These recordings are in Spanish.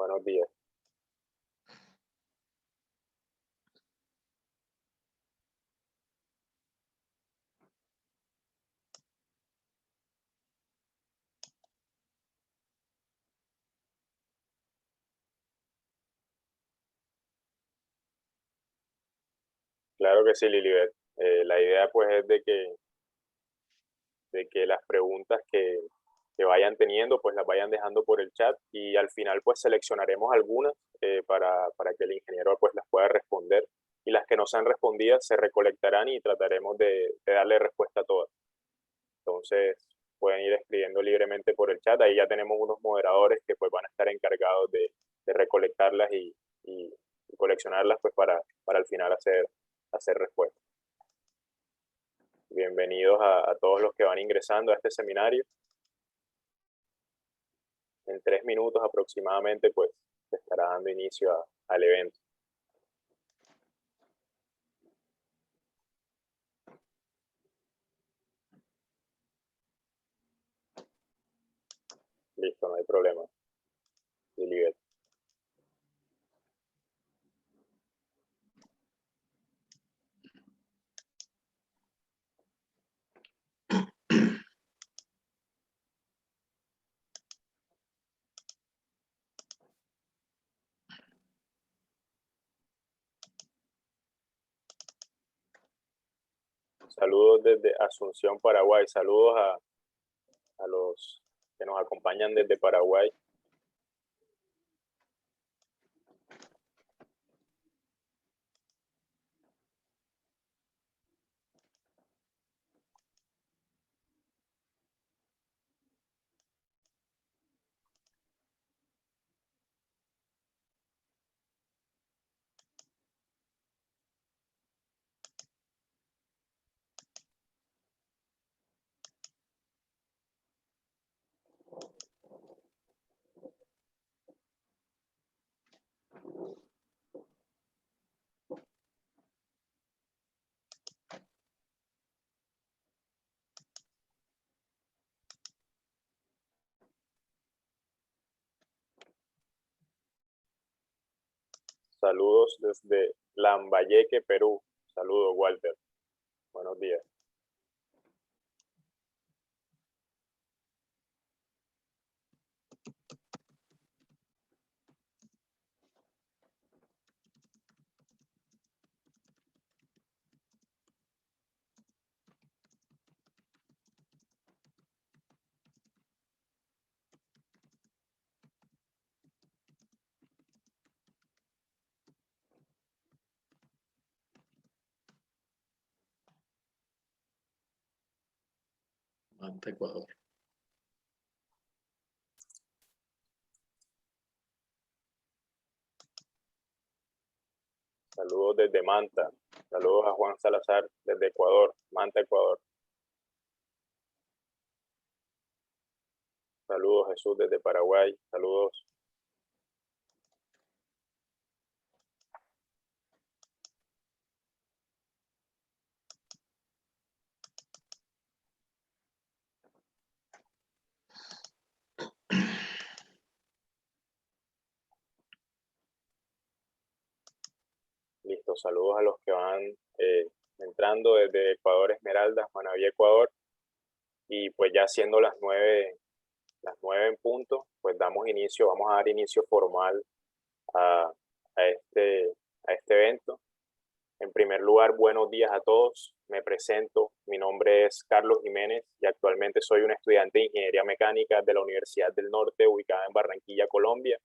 Buenos días. Claro que sí, Lilibet. La idea pues es de que las preguntas que vayan teniendo pues las vayan dejando por el chat y al final pues seleccionaremos algunas para que el ingeniero pues las pueda responder y las que no sean respondidas se recolectarán y trataremos de darle respuesta a todas. Entonces pueden ir escribiendo libremente por el chat. Ahí ya tenemos unos moderadores que pues van a estar encargados de recolectarlas y coleccionarlas pues para al final hacer respuestas. Bienvenidos a todos los que van ingresando a este seminario. En 3 minutos aproximadamente, pues, se estará dando inicio al evento. Listo, no hay problema. Lilibet. Saludos desde Asunción, Paraguay. Saludos a los que nos acompañan desde Paraguay. Saludos desde Lambayeque, Perú. Saludos, Walter. Buenos días. Manta, Ecuador. Saludos desde Manta. Saludos a Juan Salazar desde Ecuador. Manta, Ecuador. Saludos, Jesús desde Paraguay. Saludos. Listo, saludos a los que van entrando desde Ecuador Esmeraldas, Manaví, Ecuador. Y pues ya siendo las nueve en punto, pues vamos a dar inicio formal a, a este, a este evento. En primer lugar, buenos días a todos. Me presento, mi nombre es Carlos Jiménez y actualmente soy un estudiante de Ingeniería Mecánica de la Universidad del Norte, ubicada en Barranquilla, Colombia.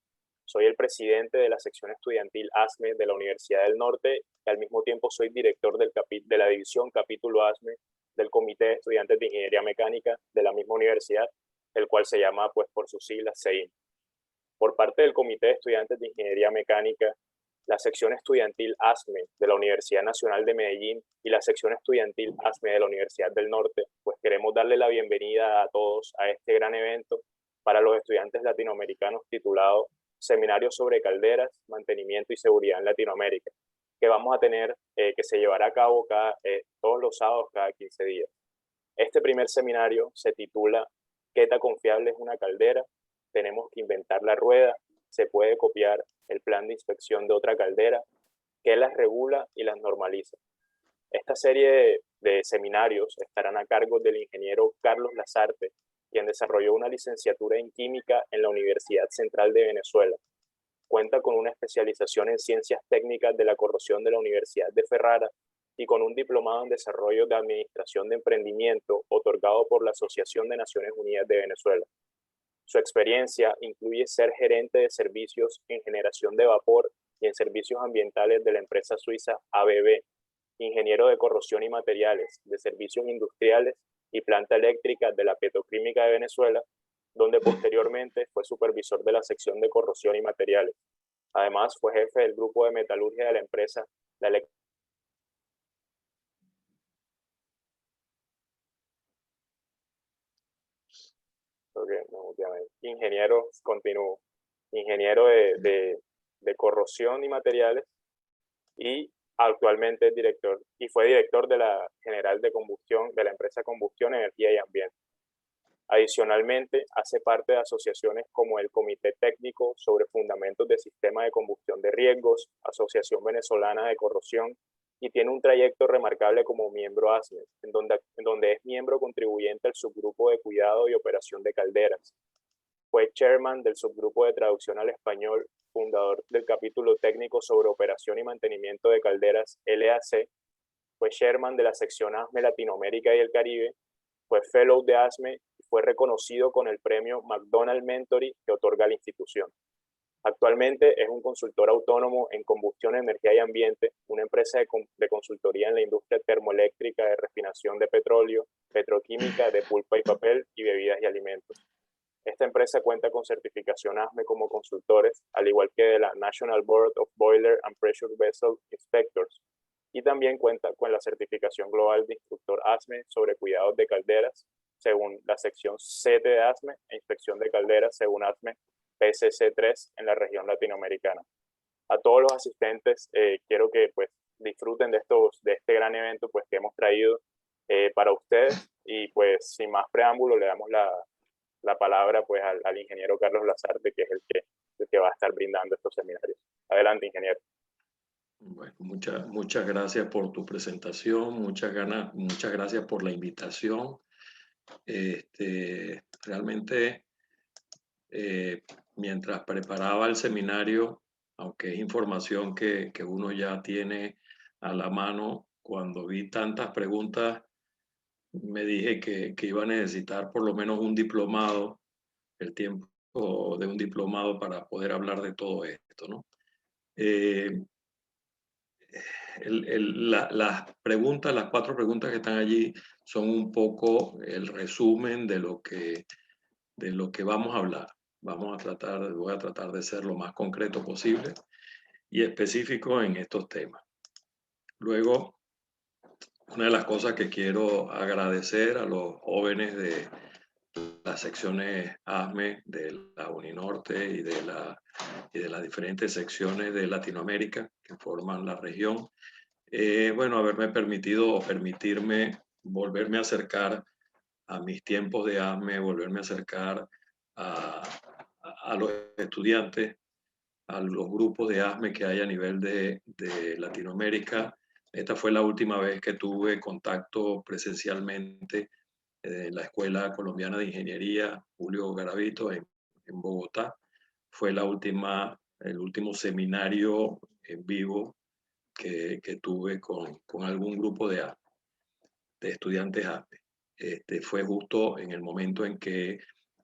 Soy el presidente de la sección estudiantil ASME de la Universidad del Norte y al mismo tiempo soy director de la división capítulo ASME del Comité de Estudiantes de Ingeniería Mecánica de la misma universidad, el cual se llama pues por sus siglas CEIM. Por parte del Comité de Estudiantes de Ingeniería Mecánica, la sección estudiantil ASME de la Universidad Nacional de Medellín y la sección estudiantil ASME de la Universidad del Norte, pues queremos darle la bienvenida a todos a este gran evento para los estudiantes latinoamericanos titulado Seminario sobre Calderas, Mantenimiento y Seguridad en Latinoamérica, que vamos a tener, que se llevará a cabo todos los sábados cada 15 días. Este primer seminario se titula ¿Qué tan confiable es una caldera? Tenemos que inventar la rueda se puede copiar el plan de inspección de otra caldera que las regula y las normaliza. Esta serie de seminarios estarán a cargo del ingeniero Carlos Lazarte, quien desarrolló una licenciatura en química en la Universidad Central de Venezuela. Cuenta con una especialización en ciencias técnicas de la corrosión de la Universidad de Ferrara y con un diplomado en desarrollo de administración de emprendimiento otorgado por la Asociación de Naciones Unidas de Venezuela. Su experiencia incluye ser gerente de servicios en generación de vapor y en servicios ambientales de la empresa suiza ABB, ingeniero de corrosión y materiales, de servicios industriales y planta eléctrica de la Petroquímica de Venezuela, donde posteriormente fue supervisor de la sección de corrosión y materiales. Además, fue jefe del grupo de metalurgia de la empresa La ingeniero, continúo, ingeniero de corrosión y materiales, y actualmente es director y fue director de la general de combustión de la empresa Combustión, Energía y Ambiente. Adicionalmente, hace parte de asociaciones como el Comité Técnico sobre Fundamentos de Sistema de Combustión de Riesgos, Asociación Venezolana de Corrosión, y tiene un trayecto remarcable como miembro ASME, en donde es miembro contribuyente al subgrupo de cuidado y operación de calderas. Fue chairman del subgrupo de traducción al español, fundador del capítulo técnico sobre operación y mantenimiento de calderas LAC, fue chairman de la sección ASME Latinoamérica y el Caribe, fue fellow de ASME y fue reconocido con el premio McDonald Mentoring que otorga la institución. Actualmente es un consultor autónomo en combustión, energía y ambiente, una empresa de consultoría en la industria termoeléctrica, de refinación de petróleo, petroquímica, de pulpa y papel y bebidas y alimentos. Esta empresa cuenta con certificación ASME como consultores, al igual que de la National Board of Boiler and Pressure Vessel Inspectors, y también cuenta con la certificación global de instructor ASME sobre cuidados de calderas, según la sección 7 de ASME, e inspección de calderas según ASME PCC3 en la región latinoamericana. A todos los asistentes quiero que pues disfruten de este gran evento pues que hemos traído para ustedes, y pues sin más preámbulo le damos la palabra pues al ingeniero Carlos Lazarte, que es el que va a estar brindando estos seminarios. Adelante, ingeniero. Bueno, muchas gracias por tu presentación, muchas gracias por la invitación. Realmente, mientras preparaba el seminario, aunque es información que uno ya tiene a la mano, cuando vi tantas preguntas, me dije que iba a necesitar por lo menos un diplomado, el tiempo de un diplomado para poder hablar de todo esto, ¿no? Las preguntas, las 4 preguntas que están allí son un poco el resumen de lo que vamos a hablar. Voy a tratar de ser lo más concreto posible y específico en estos temas. Luego, una de las cosas que quiero agradecer a los jóvenes de las secciones ASME de la Uninorte y de las diferentes secciones de Latinoamérica que forman la región, bueno, haberme permitido o permitirme volverme a acercar a mis tiempos de ASME, volverme a acercar a los estudiantes, a los grupos de ASME que hay a nivel de Latinoamérica. Esta fue la última vez que tuve contacto presencialmente en la Escuela Colombiana de Ingeniería Julio Garavito en Bogotá. Fue el último seminario en vivo que tuve con algún grupo de estudiantes ASME. Fue justo en el momento en que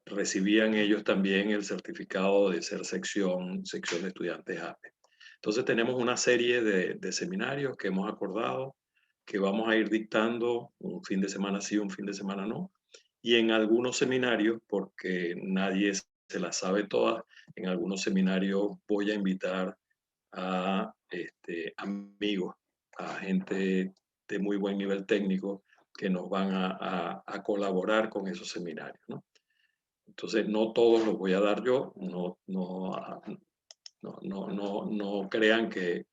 recibían ellos también el certificado de ser sección de estudiantes ASME. Entonces tenemos una serie de seminarios que hemos acordado que vamos a ir dictando un fin de semana sí, un fin de semana no. Y en algunos seminarios, porque nadie se las sabe todas, en algunos seminarios voy a invitar a amigos, a gente de muy buen nivel técnico que nos van a colaborar con esos seminarios, ¿no? Entonces, no todos los voy a dar yo, no crean que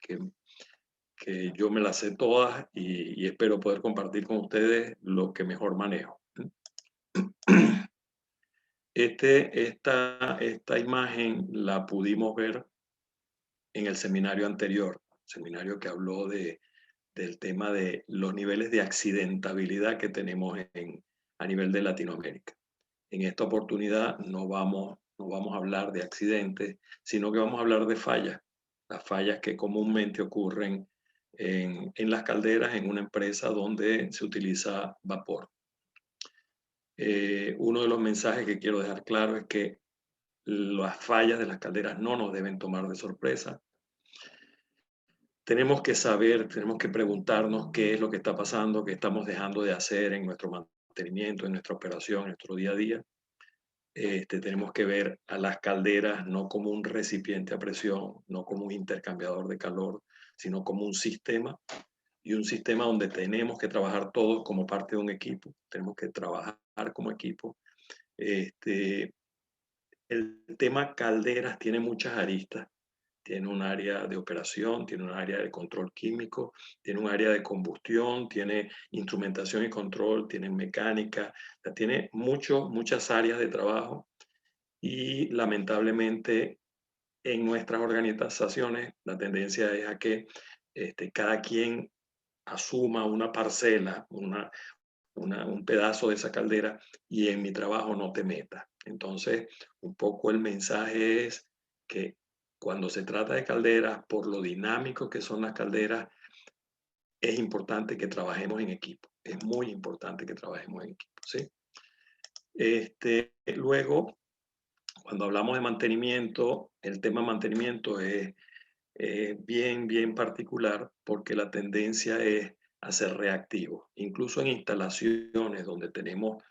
yo me las sé todas y espero poder compartir con ustedes lo que mejor manejo. Esta imagen la pudimos ver en el seminario anterior, seminario que habló del tema de los niveles de accidentabilidad que tenemos a nivel de Latinoamérica. En esta oportunidad no vamos a hablar de accidentes, sino que vamos a hablar de fallas, las fallas que comúnmente ocurren en las calderas en una empresa donde se utiliza vapor. Uno de los mensajes que quiero dejar claro es que las fallas de las calderas no nos deben tomar de sorpresa. Tenemos que saber, tenemos que preguntarnos qué es lo que está pasando, qué estamos dejando de hacer en nuestro mantenimiento, en nuestra operación, en nuestro día a día. Tenemos que ver a las calderas no como un recipiente a presión, no como un intercambiador de calor, sino como un sistema, y un sistema donde tenemos que trabajar todos como parte de un equipo, tenemos que trabajar como equipo. El tema calderas tiene muchas aristas. Tiene un área de operación, tiene un área de control químico, tiene un área de combustión, tiene instrumentación y control, tiene mecánica, o sea, tiene muchas áreas de trabajo, y lamentablemente en nuestras organizaciones la tendencia es a que cada quien asuma una parcela, un pedazo de esa caldera, y en mi trabajo no te metas. Entonces, un poco el mensaje es que cuando se trata de calderas, por lo dinámico que son las calderas, es importante que trabajemos en equipo. Es muy importante que trabajemos en equipo, ¿sí? Luego, cuando hablamos de mantenimiento, el tema mantenimiento es bien particular, porque la tendencia es a ser reactivo. Incluso en instalaciones donde tenemos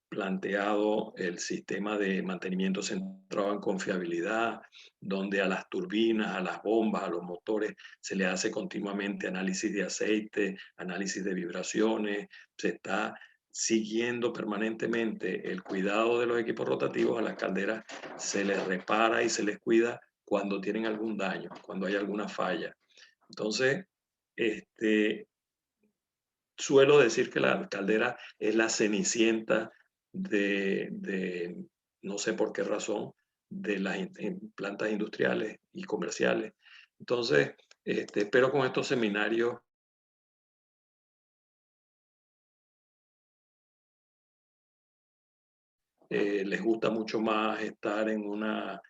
planteado el sistema de mantenimiento centrado en confiabilidad, donde a las turbinas, a las bombas, a los motores se le hace continuamente análisis de aceite, análisis de vibraciones, se está siguiendo permanentemente el cuidado de los equipos rotativos. A las calderas se les repara y se les cuida cuando tienen algún daño, cuando hay alguna falla. Entonces, suelo decir que la caldera es la cenicienta no sé por qué razón, de las plantas industriales y comerciales. Entonces, espero con estos seminarios les gusta mucho más estar en una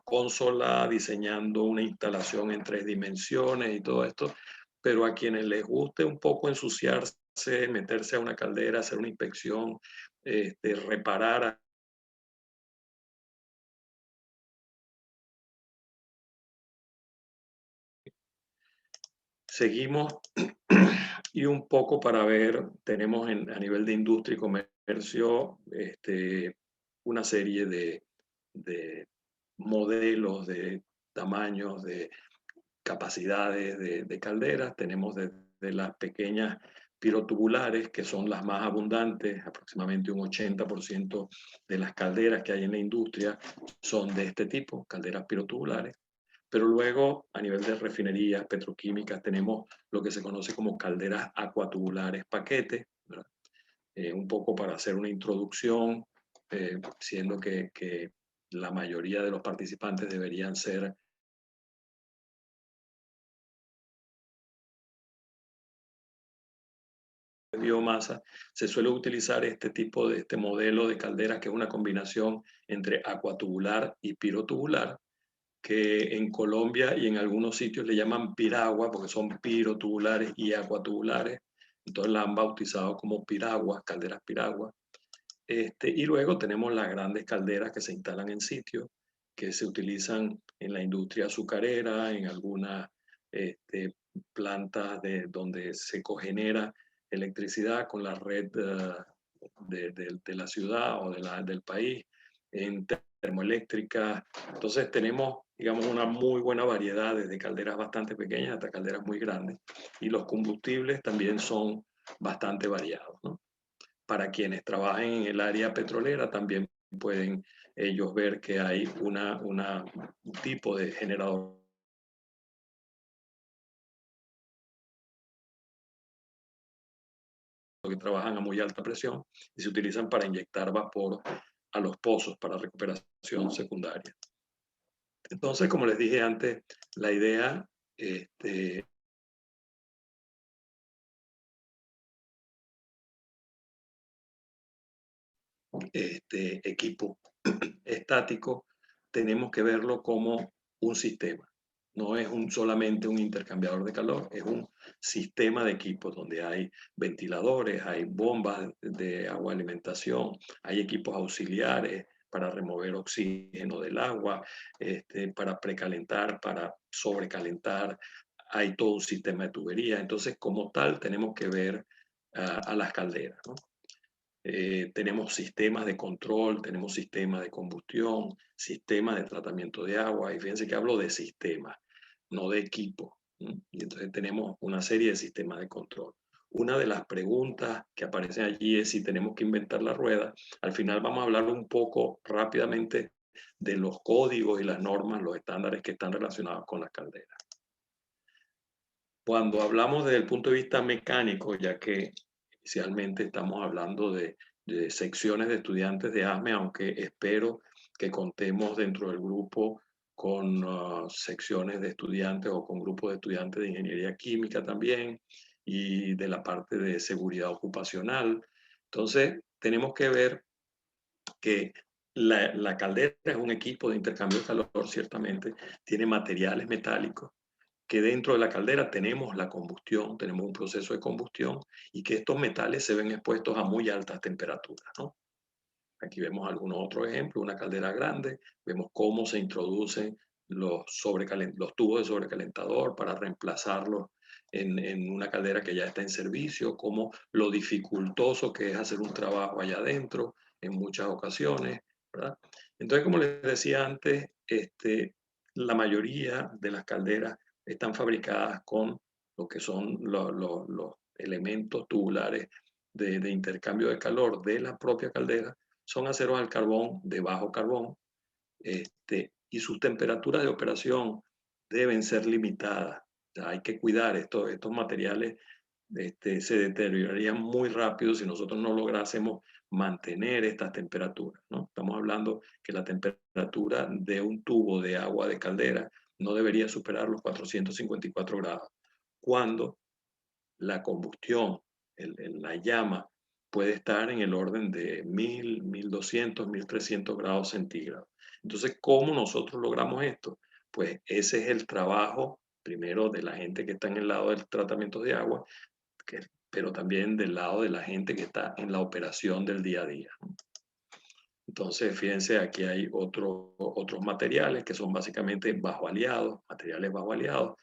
consola diseñando una instalación en 3 dimensiones y todo esto, pero a quienes les guste un poco ensuciarse, meterse a una caldera, hacer una inspección, reparar. Seguimos y un poco para ver, tenemos a nivel de industria y comercio una serie de modelos, de tamaños, de capacidades de calderas. Tenemos desde las pequeñas pirotubulares, que son las más abundantes, aproximadamente un 80% de las calderas que hay en la industria son de este tipo, calderas pirotubulares. Pero luego, a nivel de refinerías petroquímicas, tenemos lo que se conoce como calderas acuatubulares paquete, un poco para hacer una introducción, siendo que la mayoría de los participantes deberían ser biomasa. Se suele utilizar este tipo de modelo de calderas, que es una combinación entre acuatubular y pirotubular, que en Colombia y en algunos sitios le llaman piragua, porque son pirotubulares y acuatubulares. Entonces la han bautizado como piraguas, calderas piraguas. Y luego tenemos las grandes calderas que se instalan en sitios, que se utilizan en la industria azucarera, en algunas plantas donde se cogenera electricidad con la red de la ciudad o del país, en termoeléctricas. Entonces tenemos, digamos, una muy buena variedad desde calderas bastante pequeñas hasta calderas muy grandes, y los combustibles también son bastante variados, ¿no? Para quienes trabajen en el área petrolera, también pueden ellos ver que hay un tipo de generador que trabajan a muy alta presión y se utilizan para inyectar vapor a los pozos para recuperación secundaria. Entonces, como les dije antes, la idea equipo estático, tenemos que verlo como un sistema. No es solamente un intercambiador de calor, es un sistema de equipos donde hay ventiladores, hay bombas de agua alimentación, hay equipos auxiliares para remover oxígeno del agua, para precalentar, para sobrecalentar, hay todo un sistema de tubería. Entonces, como tal, tenemos que ver a las calderas, ¿no? Tenemos sistemas de control, tenemos sistemas de combustión, sistemas de tratamiento de agua. Y fíjense que hablo de sistemas, no de equipo. Y entonces tenemos una serie de sistemas de control. Una de las preguntas que aparecen allí es si tenemos que inventar la rueda. Al final vamos a hablar un poco rápidamente de los códigos y las normas, los estándares que están relacionados con las calderas. Cuando hablamos desde el punto de vista mecánico, ya que inicialmente estamos hablando de secciones de estudiantes de ASME, aunque espero que contemos dentro del grupo con secciones de estudiantes o con grupos de estudiantes de ingeniería química también y de la parte de seguridad ocupacional. Entonces, tenemos que ver que la caldera es un equipo de intercambio de calor, ciertamente, tiene materiales metálicos, que dentro de la caldera tenemos la combustión, tenemos un proceso de combustión y que estos metales se ven expuestos a muy altas temperaturas, ¿no? Aquí vemos algunos otros ejemplos, una caldera grande, vemos cómo se introducen los tubos de sobrecalentador para reemplazarlos en una caldera que ya está en servicio, cómo lo dificultoso que es hacer un trabajo allá adentro en muchas ocasiones, ¿verdad? Entonces, como les decía antes, la mayoría de las calderas están fabricadas con lo que son los elementos tubulares de intercambio de calor de la propia caldera, son aceros al carbón de bajo carbón, y sus temperaturas de operación deben ser limitadas. O sea, hay que cuidar estos materiales, se deteriorarían muy rápido si nosotros no lográsemos mantener estas temperaturas, ¿no? Estamos hablando que la temperatura de un tubo de agua de caldera no debería superar los 454 grados, cuando la combustión, la llama, puede estar en el orden de 1000, 1200, 1300 grados centígrados. Entonces, ¿cómo nosotros logramos esto? Pues ese es el trabajo, primero, de la gente que está en el lado del tratamiento de agua, pero también del lado de la gente que está en la operación del día a día. Entonces, fíjense, aquí hay otros materiales que son básicamente bajo aliados, materiales bajo aliados.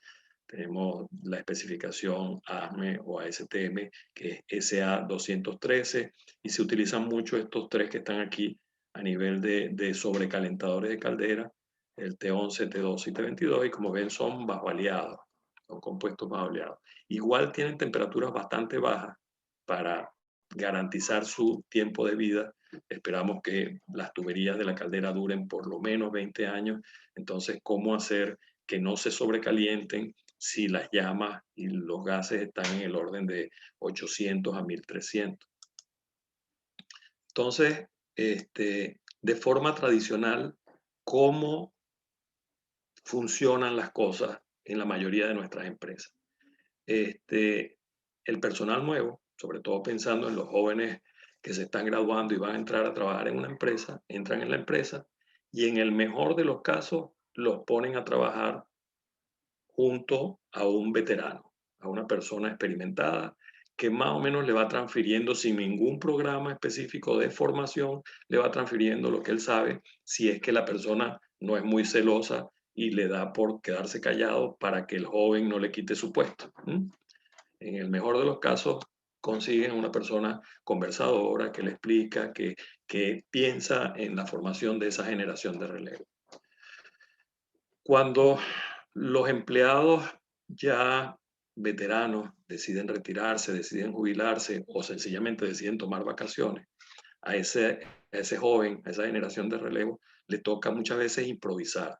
Tenemos la especificación ASME o ASTM, que es SA213, y se utilizan mucho estos tres que están aquí a nivel de sobrecalentadores de caldera, el T11, T12 y T22, y como ven son bajo aliados, son compuestos bajo aliados. Igual tienen temperaturas bastante bajas para garantizar su tiempo de vida. Esperamos que las tuberías de la caldera duren por lo menos 20 años. Entonces, ¿cómo hacer que no se sobrecalienten si las llamas y los gases están en el orden de 800 a 1300? Entonces, de forma tradicional, ¿cómo funcionan las cosas en la mayoría de nuestras empresas? El personal nuevo, sobre todo pensando en los jóvenes que se están graduando y van a entrar a trabajar en una empresa, entran en la empresa y en el mejor de los casos los ponen a trabajar junto a un veterano, a una persona experimentada que más o menos le va transfiriendo sin ningún programa específico de formación, le va transfiriendo lo que él sabe, si es que la persona no es muy celosa y le da por quedarse callado para que el joven no le quite su puesto. En el mejor de los casos, consiguen una persona conversadora que le explica, que piensa en la formación de esa generación de relevo. Cuando los empleados ya veteranos deciden retirarse, deciden jubilarse o sencillamente deciden tomar vacaciones, a ese joven, a esa generación de relevo, le toca muchas veces improvisar.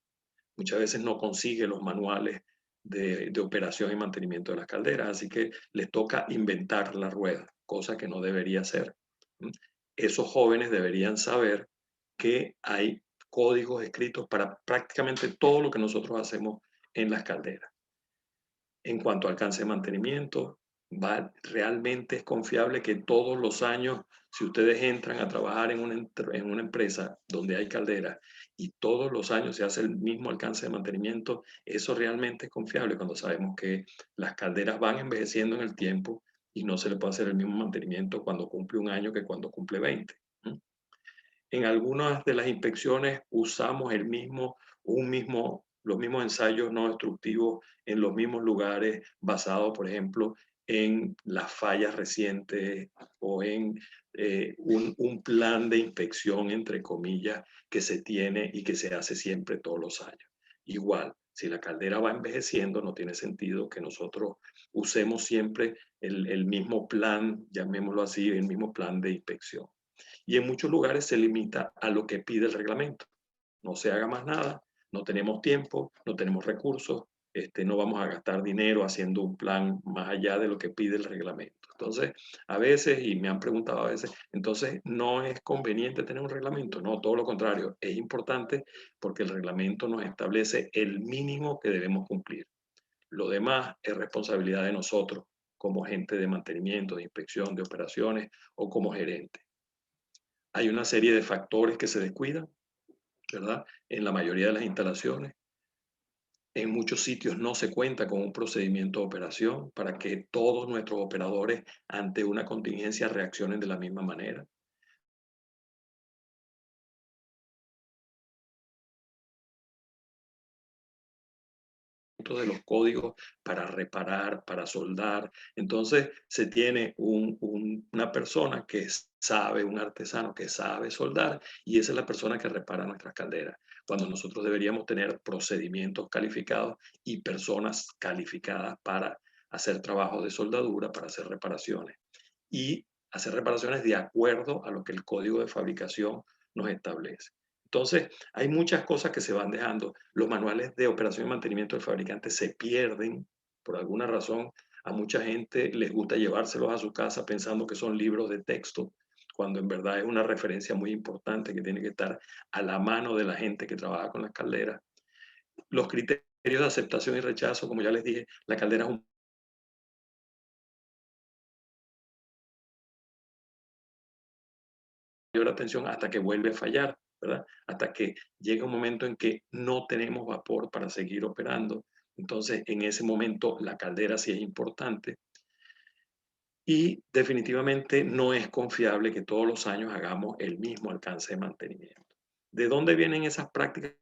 Muchas veces no consigue los manuales de operación y mantenimiento de las calderas, así que les toca inventar la rueda, cosa que no debería hacer. Esos jóvenes deberían saber que hay códigos escritos para prácticamente todo lo que nosotros hacemos en las calderas. En cuanto al alcance de mantenimiento, realmente es confiable que todos los años, si ustedes entran a trabajar en una empresa donde hay calderas y todos los años se hace el mismo alcance de mantenimiento, eso realmente es confiable cuando sabemos que las calderas van envejeciendo en el tiempo y no se le puede hacer el mismo mantenimiento cuando cumple un año que cuando cumple 20. En algunas de las inspecciones usamos los mismos ensayos no destructivos en los mismos lugares, basados, por ejemplo, en las fallas recientes o en un plan de inspección, entre comillas, que se tiene y que se hace siempre todos los años. Igual, si la caldera va envejeciendo, no tiene sentido que nosotros usemos siempre el mismo plan, llamémoslo así, el mismo plan de inspección. Y en muchos lugares se limita a lo que pide el reglamento. No se haga más nada, no tenemos tiempo, no tenemos recursos, no vamos a gastar dinero haciendo un plan más allá de lo que pide el reglamento. Entonces, a veces, y me han preguntado a veces, entonces, ¿no es conveniente tener un reglamento? No, todo lo contrario, es importante porque el reglamento nos establece el mínimo que debemos cumplir. Lo demás es responsabilidad de nosotros, como gente de mantenimiento, de inspección, de operaciones o como gerente. Hay una serie de factores que se descuidan, ¿verdad? En la mayoría de las instalaciones. En muchos sitios no se cuenta con un procedimiento de operación para que todos nuestros operadores ante una contingencia reaccionen de la misma manera. De los códigos para reparar, para soldar. Entonces se tiene una persona que sabe, un artesano que sabe soldar, y esa es la persona que repara nuestras calderas. Cuando nosotros deberíamos tener procedimientos calificados y personas calificadas para hacer trabajos de soldadura, para hacer reparaciones. Y hacer reparaciones de acuerdo a lo que el código de fabricación nos establece. Entonces, hay muchas cosas que se van dejando. Los manuales de operación y mantenimiento del fabricante se pierden por alguna razón. A mucha gente les gusta llevárselos a su casa pensando que son libros de texto, cuando en verdad es una referencia muy importante que tiene que estar a la mano de la gente que trabaja con las calderas. Los criterios de aceptación y rechazo, como ya les dije, la caldera es un mayor atención hasta que vuelve a fallar, ¿verdad? Hasta que llega un momento en que no tenemos vapor para seguir operando. Entonces, en ese momento, la caldera sí es importante. Y definitivamente no es confiable que todos los años hagamos el mismo alcance de mantenimiento. ¿De dónde vienen esas prácticas?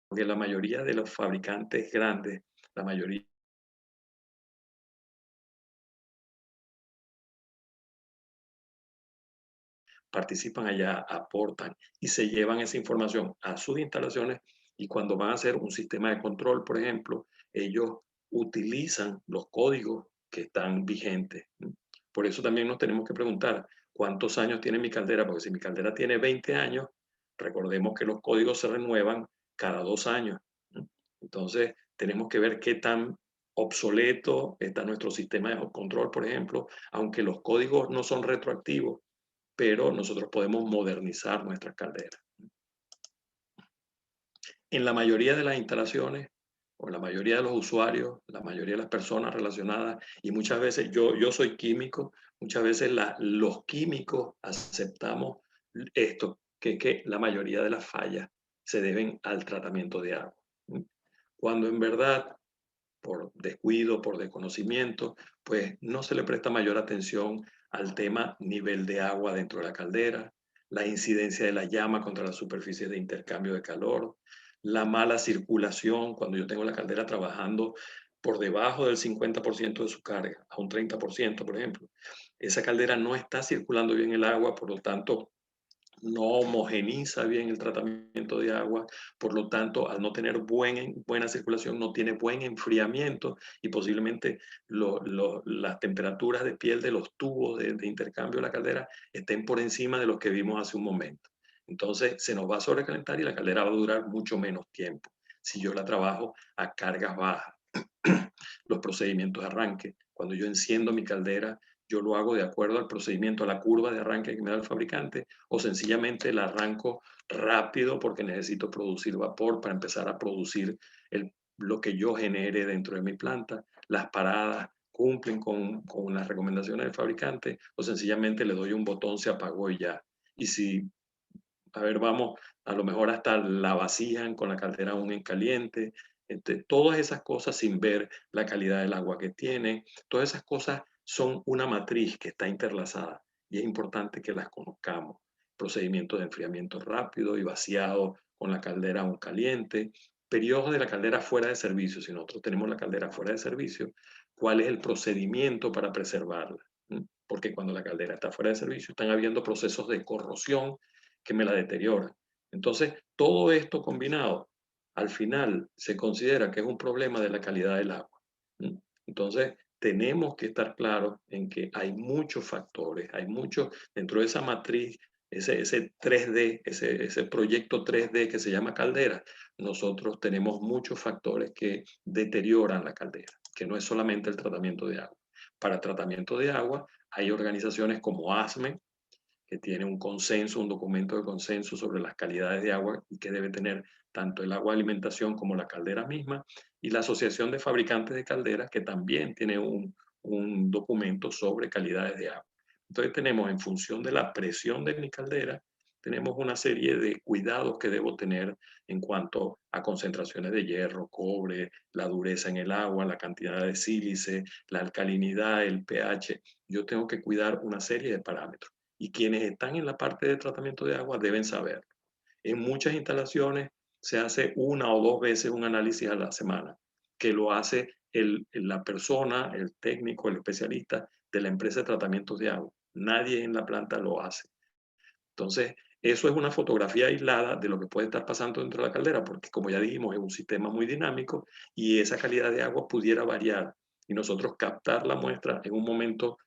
Porque la mayoría de los fabricantes grandes, la mayoría participan allá, aportan y se llevan esa información a sus instalaciones, y cuando van a hacer un sistema de control, por ejemplo, ellos utilizan los códigos que están vigentes. Por eso también nos tenemos que preguntar cuántos años tiene mi caldera, porque si mi caldera tiene 20 años, recordemos que los códigos se renuevan cada 2 años. Entonces, tenemos que ver qué tan obsoleto está nuestro sistema de control, por ejemplo, aunque los códigos no son retroactivos, pero nosotros podemos modernizar nuestras calderas. En la mayoría de las instalaciones, o la mayoría de los usuarios, la mayoría de las personas relacionadas, y muchas veces yo soy químico, muchas veces los químicos aceptamos esto, que la mayoría de las fallas se deben al tratamiento de agua. Cuando en verdad, por descuido, por desconocimiento, pues no se le presta mayor atención al tema nivel de agua dentro de la caldera, la incidencia de la llama contra las superficies de intercambio de calor, la mala circulación cuando yo tengo la caldera trabajando por debajo del 50% de su carga, a un 30%, por ejemplo. Esa caldera no está circulando bien el agua, por lo tanto, no homogeniza bien el tratamiento de agua, por lo tanto, al no tener buena circulación, no tiene buen enfriamiento, y posiblemente las temperaturas de piel de los tubos de intercambio de la caldera estén por encima de los que vimos hace un momento. Entonces, se nos va a sobrecalentar y la caldera va a durar mucho menos tiempo si yo la trabajo a cargas bajas. Los procedimientos de arranque. Cuando yo enciendo mi caldera, yo lo hago de acuerdo al procedimiento, a la curva de arranque que me da el fabricante, o sencillamente la arranco rápido porque necesito producir vapor para empezar a producir lo que yo genere dentro de mi planta. Las paradas cumplen con las recomendaciones del fabricante, o sencillamente le doy un botón, se apagó y ya. Y si, a ver, vamos, a lo mejor hasta la vacían con la caldera aún en caliente, todas esas cosas sin ver la calidad del agua que tiene, todas esas cosas son una matriz que está interlazada y es importante que las conozcamos. Procedimientos de enfriamiento rápido y vaciado con la caldera aún caliente, periodos de la caldera fuera de servicio, si nosotros tenemos la caldera fuera de servicio, ¿cuál es el procedimiento para preservarla? Porque cuando la caldera está fuera de servicio están habiendo procesos de corrosión que me la deterioran. Entonces, todo esto combinado, al final se considera que es un problema de la calidad del agua. Entonces, tenemos que estar claros en que hay muchos factores, hay muchos, dentro de esa matriz, ese 3D, ese proyecto 3D que se llama caldera, nosotros tenemos muchos factores que deterioran la caldera, que no es solamente el tratamiento de agua. Para tratamiento de agua hay organizaciones como ASME, que tiene un consenso, un documento de consenso sobre las calidades de agua y que debe tener tanto el agua de alimentación como la caldera misma, y la Asociación de Fabricantes de Calderas, que también tiene un documento sobre calidades de agua. Entonces tenemos, en función de la presión de mi caldera, tenemos una serie de cuidados que debo tener en cuanto a concentraciones de hierro, cobre, la dureza en el agua, la cantidad de sílice, la alcalinidad, el pH. Yo tengo que cuidar una serie de parámetros y quienes están en la parte de tratamiento de agua deben saberlo. En muchas instalaciones se hace una o dos veces un análisis a la semana, que lo hace la persona, el técnico, el especialista de la empresa de tratamientos de agua. Nadie en la planta lo hace. Entonces, eso es una fotografía aislada de lo que puede estar pasando dentro de la caldera, porque como ya dijimos, es un sistema muy dinámico y esa calidad de agua pudiera variar y nosotros captar la muestra en un momento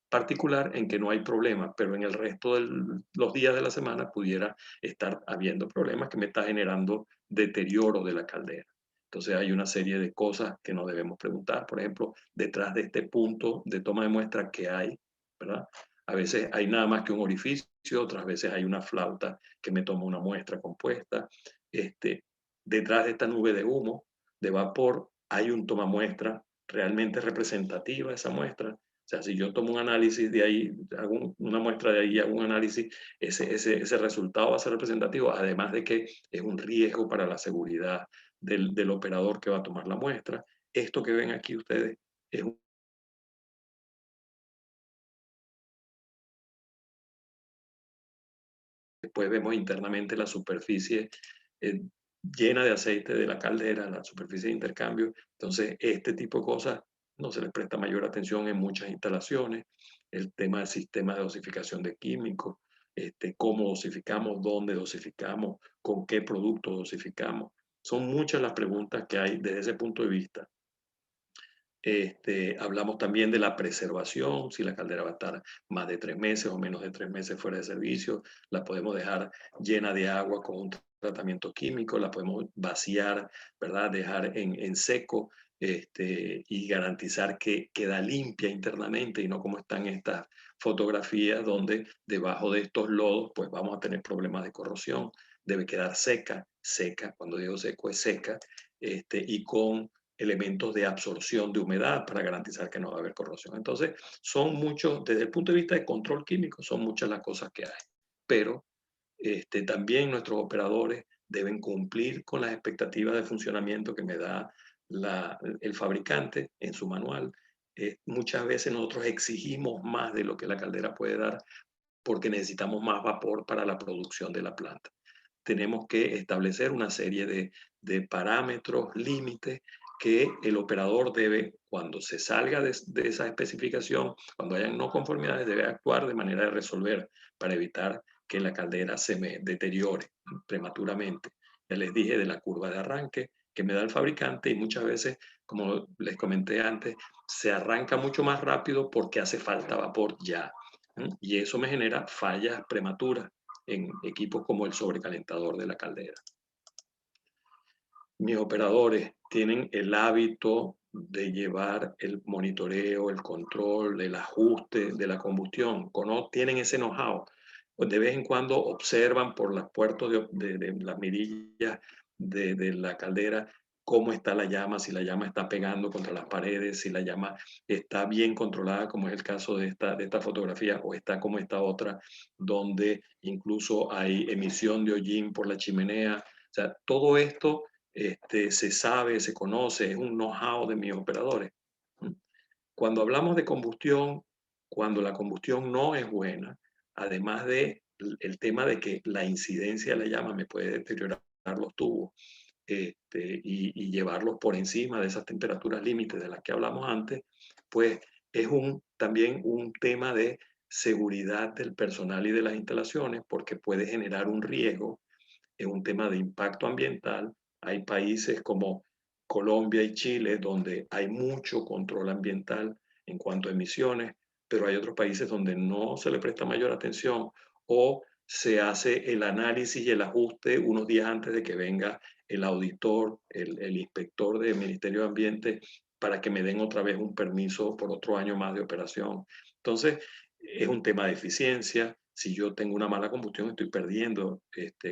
particular en que no hay problema, pero en el resto de los días de la semana pudiera estar habiendo problemas que me está generando deterioro de la caldera. Entonces hay una serie de cosas que nos debemos preguntar, por ejemplo, detrás de este punto de toma de muestra que hay, ¿verdad? A veces hay nada más que un orificio, otras veces hay una flauta que me toma una muestra compuesta. Detrás de esta nube de humo, de vapor, hay un toma muestra realmente representativa, esa muestra. O sea, si yo tomo un análisis de ahí, hago una muestra de ahí, hago un análisis, ese resultado va a ser representativo, además de que es un riesgo para la seguridad del operador que va a tomar la muestra. Esto que ven aquí ustedes es un... Después vemos internamente la superficie eh, llena de aceite de la caldera, la superficie de intercambio. Entonces, este tipo de cosas no se les presta mayor atención en muchas instalaciones. El tema del sistema de dosificación de químicos, cómo dosificamos, dónde dosificamos, con qué producto dosificamos. Son muchas las preguntas que hay desde ese punto de vista. Hablamos también de la preservación, si la caldera va a estar más de 3 meses o menos de 3 meses fuera de servicio, la podemos dejar llena de agua con un tratamiento químico, la podemos vaciar, ¿verdad? Dejar en seco, y garantizar que queda limpia internamente y no como están estas fotografías donde debajo de estos lodos pues vamos a tener problemas de corrosión. Debe quedar seca, seca, cuando digo seco es seca, y con elementos de absorción de humedad para garantizar que no va a haber corrosión. Entonces, son muchos, desde el punto de vista de control químico, son muchas las cosas que hay. Pero también nuestros operadores deben cumplir con las expectativas de funcionamiento que me da el fabricante en su manual. Muchas veces nosotros exigimos más de lo que la caldera puede dar porque necesitamos más vapor para la producción de la planta. Tenemos que establecer una serie de parámetros, límites que el operador debe, cuando se salga de esa especificación, cuando hayan no conformidades, debe actuar de manera de resolver para evitar que la caldera se me deteriore prematuramente. Ya les dije de la curva de arranque que me da el fabricante y muchas veces, como les comenté antes, se arranca mucho más rápido porque hace falta vapor ya. Y eso me genera fallas prematuras en equipos como el sobrecalentador de la caldera. Mis operadores tienen el hábito de llevar el monitoreo, el control, el ajuste de la combustión, tienen ese know-how. Pues de vez en cuando observan por las puertas de las mirillas de la caldera cómo está la llama, si la llama está pegando contra las paredes, si la llama está bien controlada, como es el caso de esta fotografía, o está como esta otra, donde incluso hay emisión de hollín por la chimenea. O sea, todo esto se sabe, se conoce, es un know-how de mis operadores. Cuando hablamos de combustión, cuando la combustión no es buena, además de el tema de que la incidencia de la llama me puede deteriorar los tubos y llevarlos por encima de esas temperaturas límites de las que hablamos antes, pues es también un tema de seguridad del personal y de las instalaciones, porque puede generar un riesgo, es un tema de impacto ambiental. Hay países como Colombia y Chile donde hay mucho control ambiental en cuanto a emisiones, pero hay otros países donde no se le presta mayor atención o se hace el análisis y el ajuste unos días antes de que venga el auditor, el inspector del Ministerio de Ambiente, para que me den otra vez un permiso por otro año más de operación. Entonces, es un tema de eficiencia. Si yo tengo una mala combustión, estoy perdiendo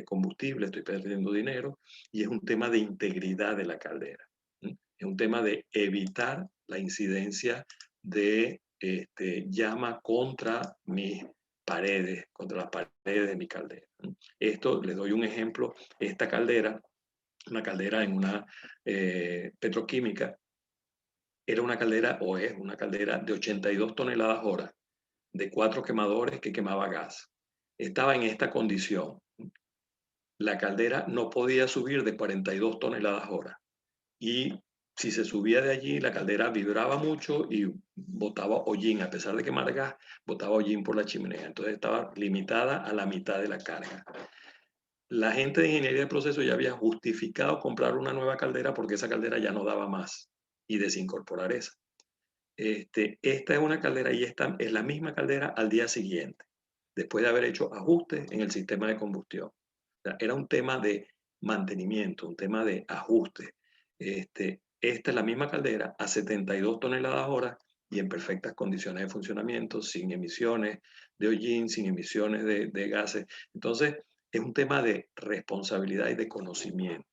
combustible, estoy perdiendo dinero, y es un tema de integridad de la caldera. Es un tema de evitar la incidencia de llama contra mis paredes, contra las paredes de mi caldera. Esto, les doy un ejemplo, esta caldera, una caldera en una petroquímica, era una caldera o es una caldera de 82 toneladas hora, de 4 quemadores que quemaba gas. Estaba en esta condición. La caldera no podía subir de 42 toneladas hora. Y si se subía de allí, la caldera vibraba mucho y botaba hollín. A pesar de quemar gas, botaba hollín por la chimenea. Entonces estaba limitada a la mitad de la carga. La gente de ingeniería de proceso ya había justificado comprar una nueva caldera porque esa caldera ya no daba más y desincorporar esa. Esta es una caldera y esta es la misma caldera al día siguiente, después de haber hecho ajustes en el sistema de combustión. O sea, era un tema de mantenimiento, un tema de ajuste. Esta es la misma caldera a 72 toneladas hora y en perfectas condiciones de funcionamiento, sin emisiones de hollín, sin emisiones de gases. Entonces, es un tema de responsabilidad y de conocimiento.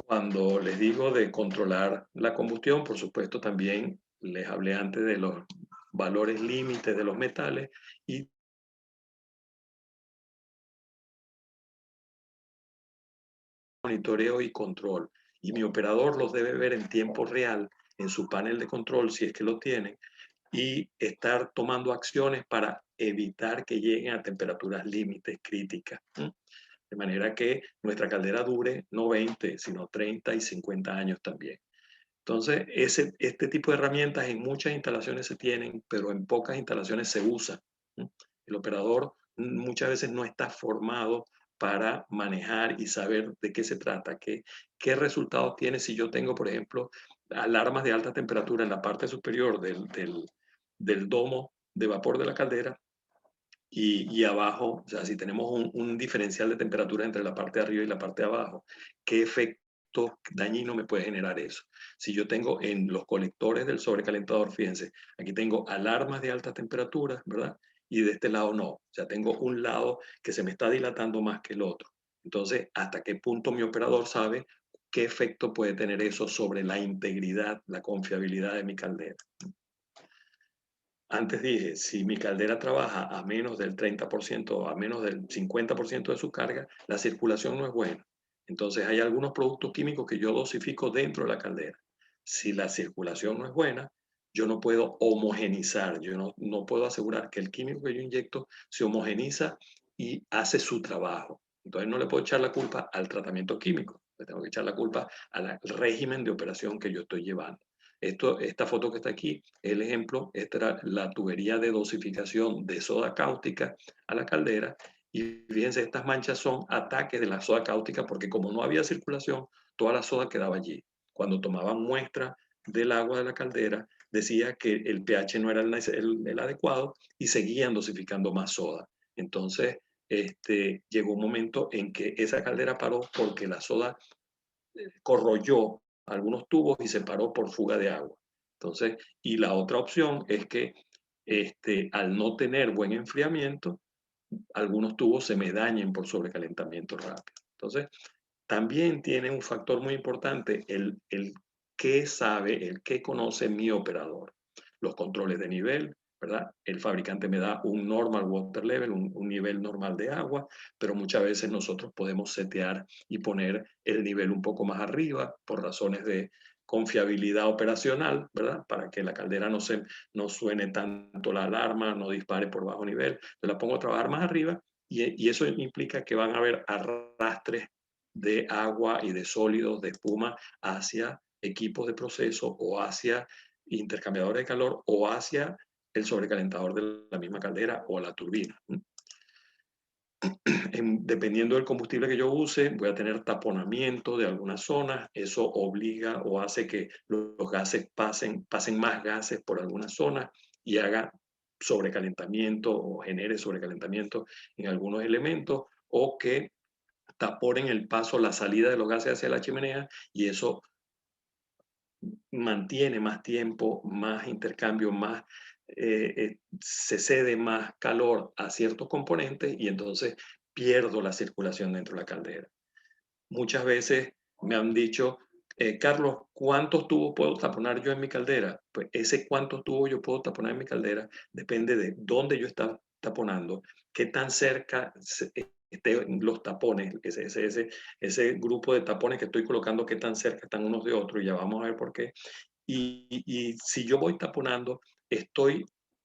Cuando les digo de controlar la combustión, por supuesto también les hablé antes de los valores límites de los metales y monitoreo y control. Y mi operador los debe ver en tiempo real en su panel de control, si es que lo tienen, y estar tomando acciones para evitar que lleguen a temperaturas límites críticas. De manera que nuestra caldera dure no 20, sino 30 y 50 años también. Entonces, este tipo de herramientas en muchas instalaciones se tienen, pero en pocas instalaciones se usan. El operador muchas veces no está formado para manejar y saber de qué se trata, qué resultados tiene si yo tengo, por ejemplo, alarmas de alta temperatura en la parte superior del domo de vapor de la caldera y abajo, o sea, si tenemos un diferencial de temperatura entre la parte de arriba y la parte de abajo, ¿qué efecto dañino me puede generar eso? Si yo tengo en los colectores del sobrecalentador, fíjense, aquí tengo alarmas de alta temperatura, ¿verdad? Y de este lado no, o sea, tengo un lado que se me está dilatando más que el otro. Entonces, ¿hasta qué punto mi operador sabe qué efecto puede tener eso sobre la integridad, la confiabilidad de mi caldera? Antes dije, si mi caldera trabaja a menos del 30%, a menos del 50% de su carga, la circulación no es buena. Entonces hay algunos productos químicos que yo dosifico dentro de la caldera. Si la circulación no es buena, yo no puedo homogenizar, yo no puedo asegurar que el químico que yo inyecto se homogeniza y hace su trabajo. Entonces no le puedo echar la culpa al tratamiento químico, le tengo que echar la culpa al régimen de operación que yo estoy llevando. Esta foto que está aquí es el ejemplo. Esta era la tubería de dosificación de soda cáustica a la caldera. Y fíjense, estas manchas son ataques de la soda cáustica porque como no había circulación, toda la soda quedaba allí. Cuando tomaban muestra del agua de la caldera, decía que el pH no era el adecuado y seguían dosificando más soda. Entonces, llegó un momento en que esa caldera paró porque la soda corroyó algunos tubos y se paró por fuga de agua. Entonces, y la otra opción es que al no tener buen enfriamiento, algunos tubos se me dañen por sobrecalentamiento rápido. Entonces, también tiene un factor muy importante el qué sabe, el qué conoce mi operador. Los controles de nivel, ¿verdad? El fabricante me da un normal water level, un nivel normal de agua, pero muchas veces nosotros podemos setear y poner el nivel un poco más arriba por razones de confiabilidad operacional, ¿verdad? Para que la caldera no suene tanto la alarma, no dispare por bajo nivel. Yo la pongo a trabajar más arriba y eso implica que van a haber arrastres de agua y de sólidos, de espuma, hacia equipos de proceso o hacia intercambiadores de calor o hacia el sobrecalentador de la misma caldera o la turbina. Dependiendo del combustible que yo use, voy a tener taponamiento de algunas zonas. Eso obliga o hace que los gases pasen más gases por algunas zonas y haga sobrecalentamiento o genere sobrecalentamiento en algunos elementos, o que taponen el paso, la salida de los gases hacia la chimenea, y eso mantiene más tiempo, más intercambio, se cede más calor a ciertos componentes y entonces pierdo la circulación dentro de la caldera. Muchas veces me han dicho, Carlos, ¿cuántos tubos puedo taponar yo en mi caldera? Pues ese cuántos tubos yo puedo taponar en mi caldera depende de dónde yo está taponando, qué tan cerca estén los tapones, ese grupo de tapones que estoy colocando, qué tan cerca están unos de otros, y ya vamos a ver por qué. Y si yo voy taponando, estoy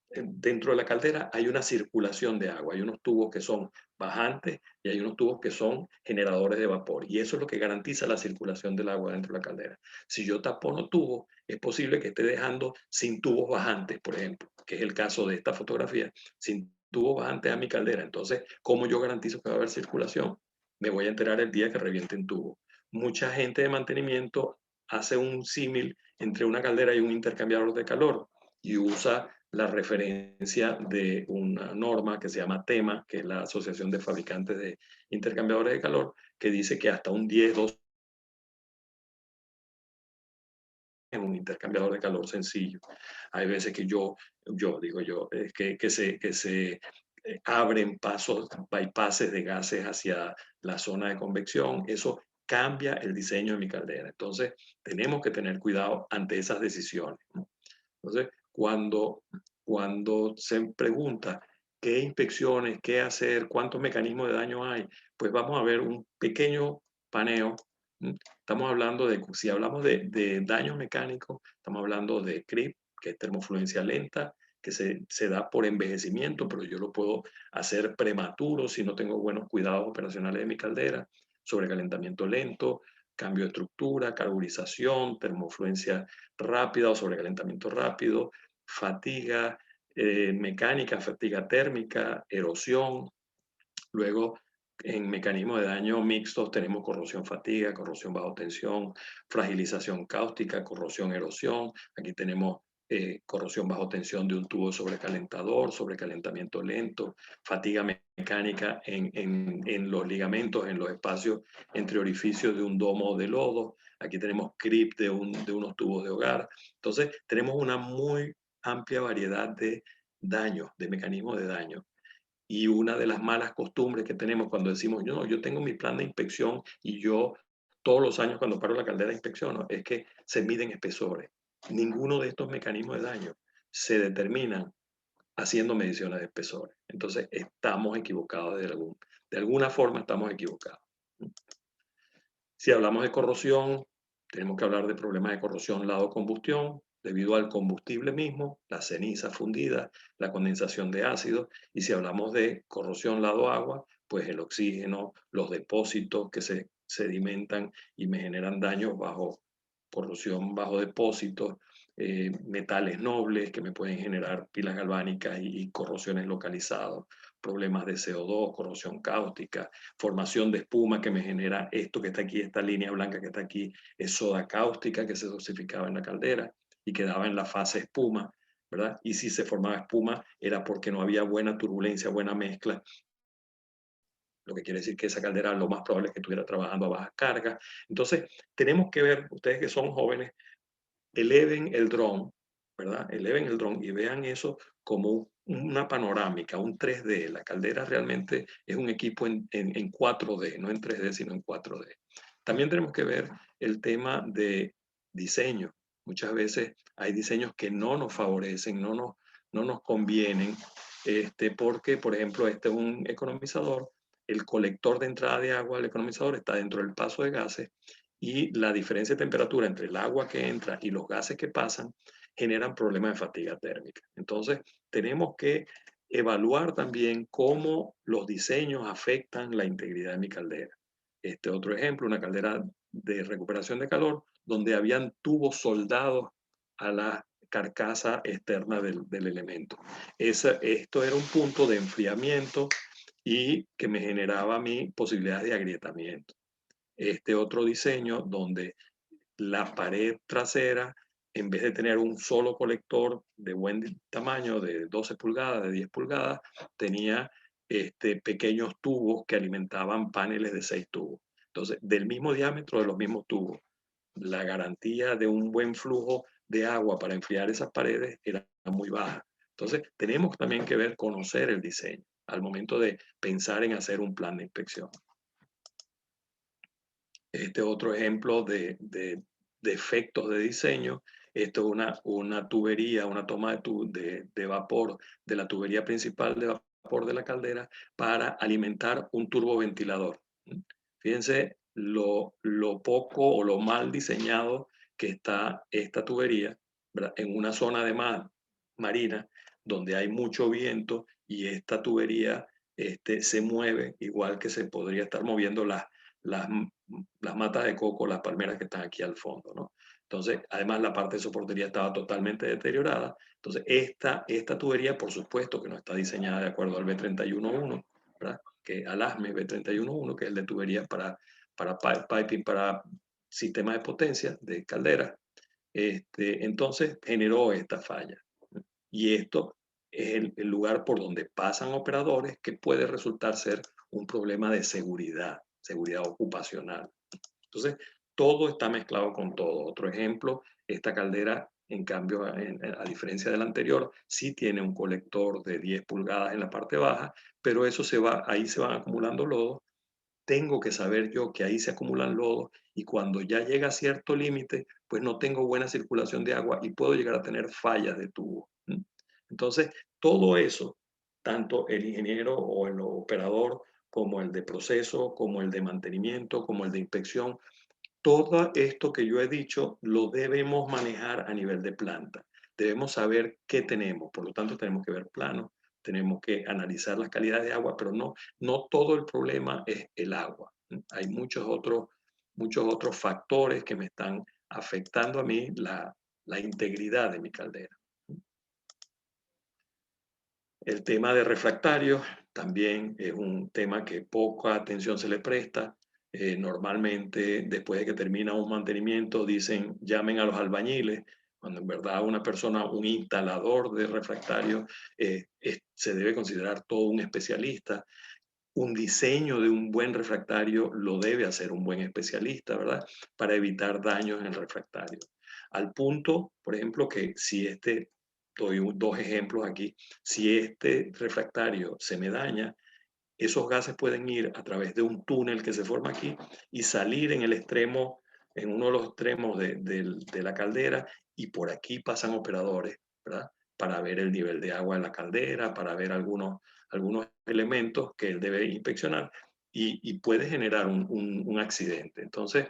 dentro de la caldera, hay una circulación de agua, hay unos tubos que son bajantes y hay unos tubos que son generadores de vapor, y eso es lo que garantiza la circulación del agua dentro de la caldera. Si yo tapono tubos, es posible que esté dejando sin tubos bajantes, por ejemplo, que es el caso de esta fotografía, sin tubos bajantes a mi caldera. Entonces, ¿cómo yo garantizo que va a haber circulación? Me voy a enterar el día que revienten tubos. Mucha gente de mantenimiento hace un símil entre una caldera y un intercambiador de calor y usa la referencia de una norma que se llama TEMA, que es la Asociación de Fabricantes de Intercambiadores de Calor, que dice que hasta un 10-12 en un intercambiador de calor sencillo. Hay veces que se abren pasos, bypasses de gases hacia la zona de convección. Eso cambia el diseño de mi caldera. Entonces, tenemos que tener cuidado ante esas decisiones, ¿no? Entonces, cuando se pregunta qué inspecciones, qué hacer, cuántos mecanismos de daño hay, pues vamos a ver un pequeño paneo. Estamos hablando si hablamos de daños mecánicos, estamos hablando de CRIP, que es termofluencia lenta, que se da por envejecimiento, pero yo lo puedo hacer prematuro si no tengo buenos cuidados operacionales de mi caldera, sobrecalentamiento lento, cambio de estructura, carburización, termofluencia rápida o sobrecalentamiento rápido, fatiga mecánica, fatiga térmica, erosión. Luego, en mecanismos de daño mixtos tenemos corrosión fatiga, corrosión bajo tensión, fragilización cáustica, corrosión erosión. Aquí tenemos corrosión bajo tensión de un tubo sobrecalentador, sobrecalentamiento lento, fatiga mecánica en los ligamentos, en los espacios entre orificios de un domo de lodo. Aquí tenemos CRIP de unos tubos de hogar. Entonces, tenemos una muy amplia variedad de daños, de mecanismos de daño. Y una de las malas costumbres que tenemos cuando decimos, no, yo tengo mi plan de inspección y yo todos los años cuando paro la caldera inspecciono, es que se miden espesores. Ninguno de estos mecanismos de daño se determinan haciendo mediciones de espesores. Entonces, estamos equivocados de alguna forma estamos equivocados. Si hablamos de corrosión, tenemos que hablar de problemas de corrosión lado combustión, debido al combustible mismo, la ceniza fundida, la condensación de ácido. Y si hablamos de corrosión lado agua, pues el oxígeno, los depósitos que se sedimentan y me generan daños bajo corrosión, bajo depósitos, metales nobles que me pueden generar pilas galvánicas y corrosiones localizadas, problemas de CO2, corrosión cáustica, formación de espuma que me genera esto que está aquí, esta línea blanca que está aquí, es soda cáustica que se dosificaba en la caldera y quedaba en la fase espuma, ¿verdad? Y si se formaba espuma era porque no había buena turbulencia, buena mezcla lo que quiere decir que esa caldera lo más probable es que estuviera trabajando a baja carga. Entonces, tenemos que ver, ustedes que son jóvenes, eleven el dron, ¿verdad? Eleven el dron y vean eso como una panorámica, un 3D. La caldera realmente es un equipo en 4D, no en 3D, sino en 4D. También tenemos que ver el tema de diseño. Muchas veces hay diseños que no nos favorecen, no nos convienen, porque, por ejemplo, este es un economizador, el colector de entrada de agua del economizador está dentro del paso de gases y la diferencia de temperatura entre el agua que entra y los gases que pasan generan problemas de fatiga térmica. Entonces, tenemos que evaluar también cómo los diseños afectan la integridad de mi caldera. Este otro ejemplo, una caldera de recuperación de calor donde habían tubos soldados a la carcasa externa del elemento. Esto era un punto de enfriamiento y que me generaba a mí posibilidades de agrietamiento. Este otro diseño donde la pared trasera, en vez de tener un solo colector de buen tamaño, de 12 pulgadas, de 10 pulgadas, tenía pequeños tubos que alimentaban paneles de 6 tubos. Entonces, del mismo diámetro de los mismos tubos, la garantía de un buen flujo de agua para enfriar esas paredes era muy baja. Entonces, tenemos también que ver, conocer el diseño al momento de pensar en hacer un plan de inspección. Este otro ejemplo de efectos de diseño, esto es una tubería, una toma de vapor de la tubería principal de vapor de la caldera para alimentar un turboventilador. Fíjense lo poco o lo mal diseñado que está esta tubería, ¿verdad? En una zona además marina donde hay mucho viento y esta tubería se mueve igual que se podría estar moviendo las, las matas de coco, las palmeras que están aquí al fondo, ¿no? Entonces, además la parte de soportería estaba totalmente deteriorada. Entonces, esta tubería, por supuesto que no está diseñada de acuerdo al B311, ¿verdad? Que al ASME B311, que es el de tuberías para piping, para sistemas de potencia, de caldera. Entonces, generó esta falla. Y esto es el lugar por donde pasan operadores que puede resultar ser un problema de seguridad ocupacional. Entonces, todo está mezclado con todo. Otro ejemplo, esta caldera, en cambio, a diferencia de la anterior, sí tiene un colector de 10 pulgadas en la parte baja, pero eso ahí se van acumulando lodos. Tengo que saber yo que ahí se acumulan lodos y cuando ya llega a cierto límite, pues no tengo buena circulación de agua y puedo llegar a tener fallas de tubo. Entonces, todo eso, tanto el ingeniero o el operador, como el de proceso, como el de mantenimiento, como el de inspección, todo esto que yo he dicho lo debemos manejar a nivel de planta. Debemos saber qué tenemos, por lo tanto tenemos que ver planos, tenemos que analizar las calidades de agua, pero no todo el problema es el agua. Hay muchos otros factores que me están afectando a mí la integridad de mi caldera. El tema de refractarios también es un tema que poca atención se le presta. Normalmente, después de que termina un mantenimiento, dicen llamen a los albañiles, cuando en verdad una persona, un instalador de refractarios, se debe considerar todo un especialista. Un diseño de un buen refractario lo debe hacer un buen especialista, ¿verdad? Para evitar daños en el refractario. Al punto, por ejemplo, que si doy dos ejemplos aquí, si este refractario se me daña, esos gases pueden ir a través de un túnel que se forma aquí y salir en el extremo, en uno de los extremos de la caldera, y por aquí pasan operadores, ¿verdad? Para ver el nivel de agua en la caldera, para ver algunos elementos que él debe inspeccionar y puede generar un accidente. Entonces,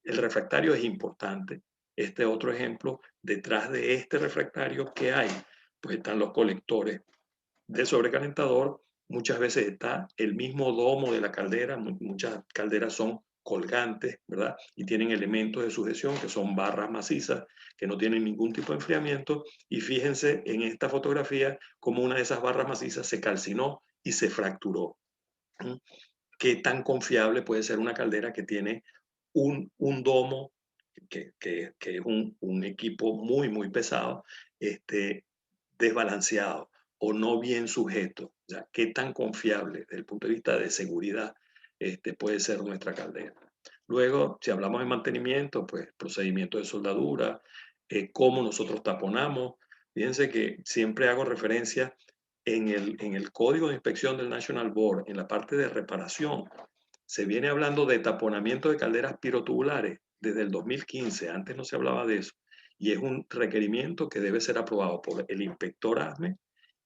el refractario es importante. Este otro ejemplo, detrás de este refractario, ¿qué hay? Pues están los colectores de sobrecalentador. Muchas veces está el mismo domo de la caldera, muchas calderas son colgantes, ¿verdad? Y tienen elementos de sujeción que son barras macizas que no tienen ningún tipo de enfriamiento. Y fíjense en esta fotografía cómo una de esas barras macizas se calcinó y se fracturó. ¿Qué tan confiable puede ser una caldera que tiene un domo, que es un equipo muy pesado, desbalanceado? o no bien sujeto. Ya, ¿qué tan confiable desde el punto de vista de seguridad puede ser nuestra caldera? Luego, si hablamos de mantenimiento, pues procedimiento de soldadura, cómo nosotros taponamos. Fíjense que siempre hago referencia en el código de inspección del National Board, en la parte de reparación, se viene hablando de taponamiento de calderas pirotubulares desde el 2015, antes no se hablaba de eso, y es un requerimiento que debe ser aprobado por el inspector ASME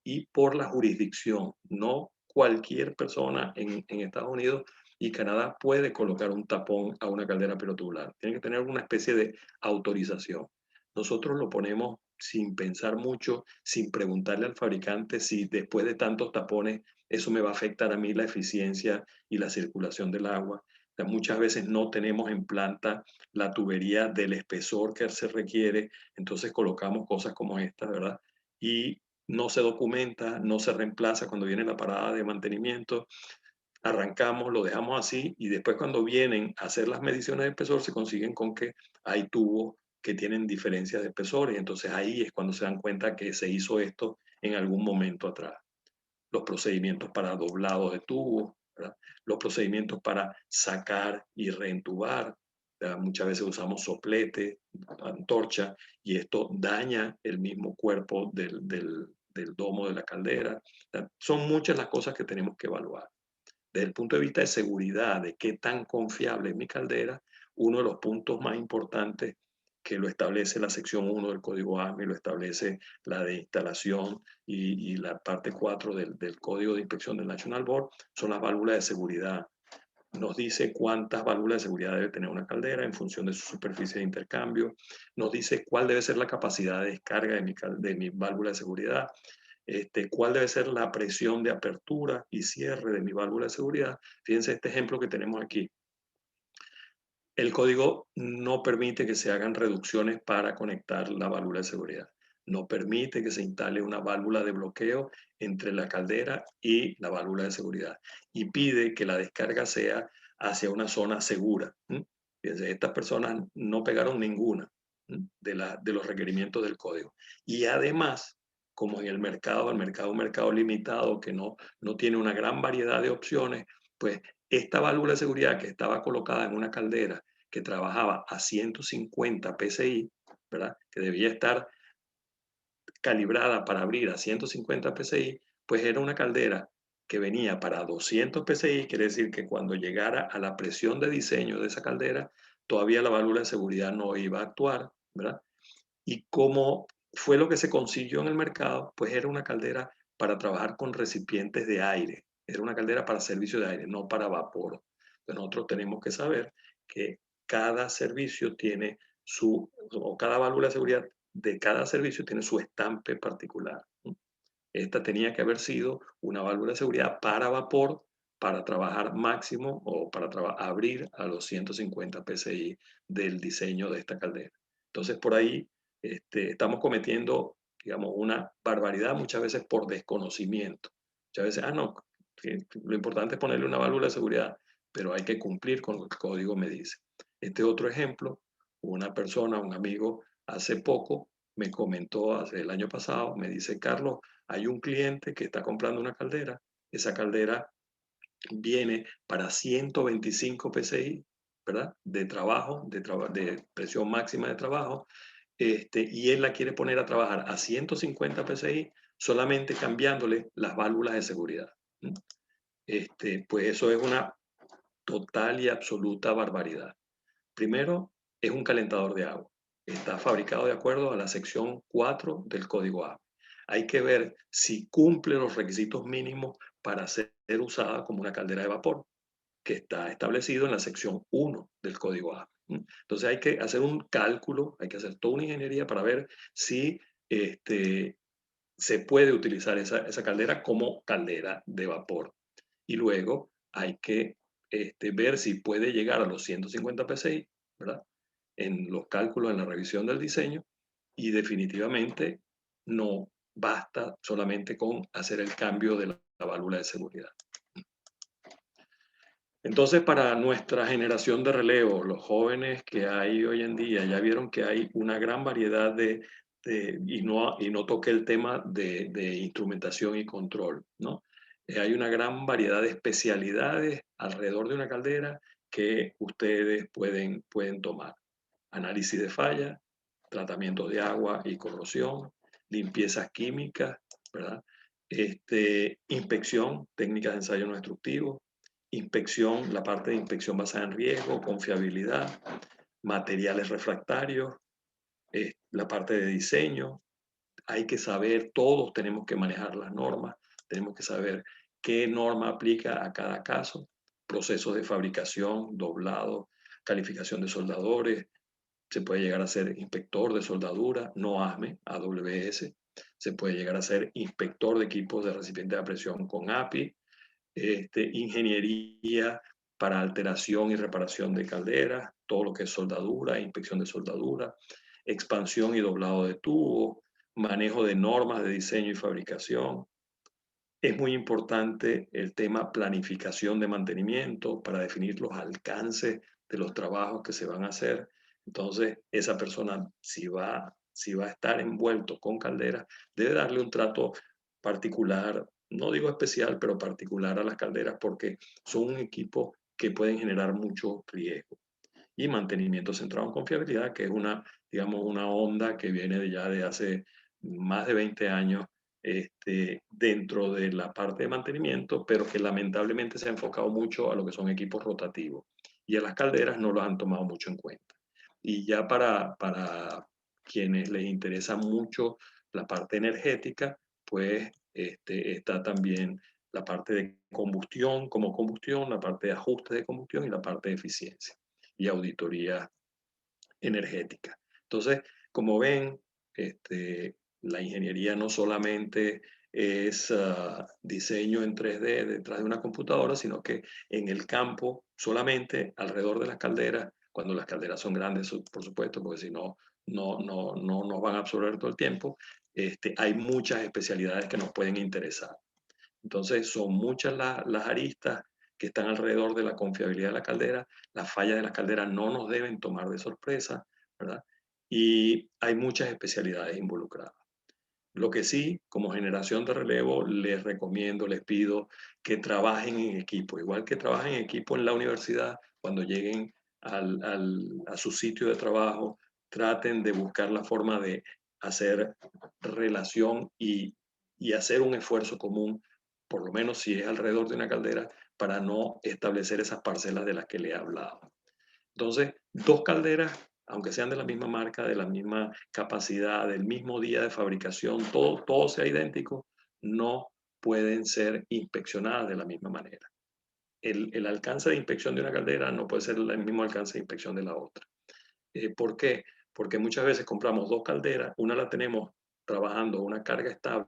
y por la jurisdicción. No cualquier persona en Estados Unidos y Canadá puede colocar un tapón a una caldera pirotubular. Tiene que tener una especie de autorización. Nosotros lo ponemos sin pensar mucho, sin preguntarle al fabricante si después de tantos tapones eso me va a afectar a mí la eficiencia y la circulación del agua. O sea, muchas veces no tenemos en planta la tubería del espesor que se requiere, entonces colocamos cosas como esta, ¿verdad? Y no se documenta, no se reemplaza cuando viene la parada de mantenimiento, arrancamos, lo dejamos así y después cuando vienen a hacer las mediciones de espesor se consiguen con que hay tubos que tienen diferencias de espesor y entonces ahí es cuando se dan cuenta que se hizo esto en algún momento atrás. Los procedimientos para doblado de tubos, ¿verdad? Los procedimientos para sacar y reentubar. ¿Verdad? Muchas veces usamos soplete, antorcha, y esto daña el mismo cuerpo del domo de la caldera. ¿Verdad? Son muchas las cosas que tenemos que evaluar. Desde el punto de vista de seguridad, de qué tan confiable es mi caldera, uno de los puntos más importantes que lo establece la sección 1 del Código ASME, lo establece la de instalación y la parte 4 del Código de Inspección del National Board, son las válvulas de seguridad. Nos dice cuántas válvulas de seguridad debe tener una caldera en función de su superficie de intercambio, nos dice cuál debe ser la capacidad de descarga de mi válvula de seguridad, cuál debe ser la presión de apertura y cierre de mi válvula de seguridad. Fíjense este ejemplo que tenemos aquí. El código no permite que se hagan reducciones para conectar la válvula de seguridad. No permite que se instale una válvula de bloqueo entre la caldera y la válvula de seguridad. Y pide que la descarga sea hacia una zona segura. Fíjense, estas personas no pegaron ninguna de los requerimientos del código. Y además, como en el mercado es un mercado limitado que no tiene una gran variedad de opciones, pues esta válvula de seguridad que estaba colocada en una caldera que trabajaba a 150 PSI, ¿verdad? Que debía estar calibrada para abrir a 150 PSI, pues era una caldera que venía para 200 PSI, quiere decir que cuando llegara a la presión de diseño de esa caldera, todavía la válvula de seguridad no iba a actuar, ¿verdad? Y como fue lo que se consiguió en el mercado, pues era una caldera para trabajar con recipientes de aire, era una caldera para servicio de aire, no para vapor. Entonces nosotros tenemos que saber que cada servicio tiene o cada válvula de seguridad de cada servicio tiene su estampe particular. Esta tenía que haber sido una válvula de seguridad para vapor, para trabajar máximo o para abrir a los 150 PSI del diseño de esta caldera. Entonces, por ahí estamos cometiendo, digamos, una barbaridad muchas veces por desconocimiento. Muchas veces, no, lo importante es ponerle una válvula de seguridad, pero hay que cumplir con lo que el código me dice. Este otro ejemplo, una persona, un amigo, hace poco me comentó, hace el año pasado, me dice, Carlos, hay un cliente que está comprando una caldera, esa caldera viene para 125 PSI, ¿verdad? De trabajo, de presión máxima de trabajo, y él la quiere poner a trabajar a 150 PSI solamente cambiándole las válvulas de seguridad. Pues eso es una total y absoluta barbaridad. Primero, es un calentador de agua. Está fabricado de acuerdo a la sección 4 del Código A. Hay que ver si cumple los requisitos mínimos para ser usada como una caldera de vapor, que está establecido en la sección 1 del Código A. Entonces hay que hacer un cálculo, hay que hacer toda una ingeniería para ver si se puede utilizar esa caldera como caldera de vapor. Y luego hay que ver si puede llegar a los 150 PSI, ¿verdad? En los cálculos, en la revisión del diseño, y definitivamente no basta solamente con hacer el cambio de la válvula de seguridad. Entonces, para nuestra generación de relevo, los jóvenes que hay hoy en día, ya vieron que hay una gran variedad de y no toqué el tema de instrumentación y control, ¿no? Hay una gran variedad de especialidades alrededor de una caldera que ustedes pueden tomar. Análisis de falla, tratamiento de agua y corrosión, limpiezas químicas, ¿verdad? Inspección, técnicas de ensayo no destructivo, inspección, la parte de inspección basada en riesgo, confiabilidad, materiales refractarios, la parte de diseño. Hay que saber, todos tenemos que manejar las normas, tenemos que saber qué norma aplica a cada caso, procesos de fabricación, doblado, calificación de soldadores, se puede llegar a ser inspector de soldadura, no ASME, AWS, se puede llegar a ser inspector de equipos de recipiente de presión con API, ingeniería para alteración y reparación de calderas, todo lo que es soldadura, inspección de soldadura, expansión y doblado de tubos, manejo de normas de diseño y fabricación. Es muy importante el tema planificación de mantenimiento para definir los alcances de los trabajos que se van a hacer. Entonces, esa persona, si va a estar envuelto con calderas, debe darle un trato particular, no digo especial, pero particular a las calderas porque son un equipo que pueden generar mucho riesgo. Y mantenimiento centrado en confiabilidad, que es digamos, una onda que viene ya de hace más de 20 años dentro de la parte de mantenimiento, pero que lamentablemente se ha enfocado mucho a lo que son equipos rotativos. Y a las calderas no lo han tomado mucho en cuenta. Y ya para quienes les interesa mucho la parte energética, pues está también la parte de combustión como combustión, la parte de ajuste de combustión y la parte de eficiencia y auditoría energética. Entonces, como ven, la ingeniería no solamente es diseño en 3D detrás de una computadora, sino que en el campo, solamente alrededor de las calderas, cuando las calderas son grandes, por supuesto, porque si no, no nos van a absorber todo el tiempo, hay muchas especialidades que nos pueden interesar. Entonces, son muchas las aristas que están alrededor de la confiabilidad de la caldera. Las fallas de las calderas no nos deben tomar de sorpresa, ¿verdad? Y hay muchas especialidades involucradas. Lo que sí, como generación de relevo, les recomiendo, les pido que trabajen en equipo, igual que trabajen en equipo en la universidad, cuando lleguen a su sitio de trabajo, traten de buscar la forma de hacer relación y hacer un esfuerzo común, por lo menos si es alrededor de una caldera, para no establecer esas parcelas de las que le he hablado. Entonces, dos calderas, aunque sean de la misma marca, de la misma capacidad, del mismo día de fabricación, todo sea idéntico, no pueden ser inspeccionadas de la misma manera. El alcance de inspección de una caldera no puede ser el mismo alcance de inspección de la otra. ¿Por qué? Porque muchas veces compramos dos calderas, una la tenemos trabajando una carga estable,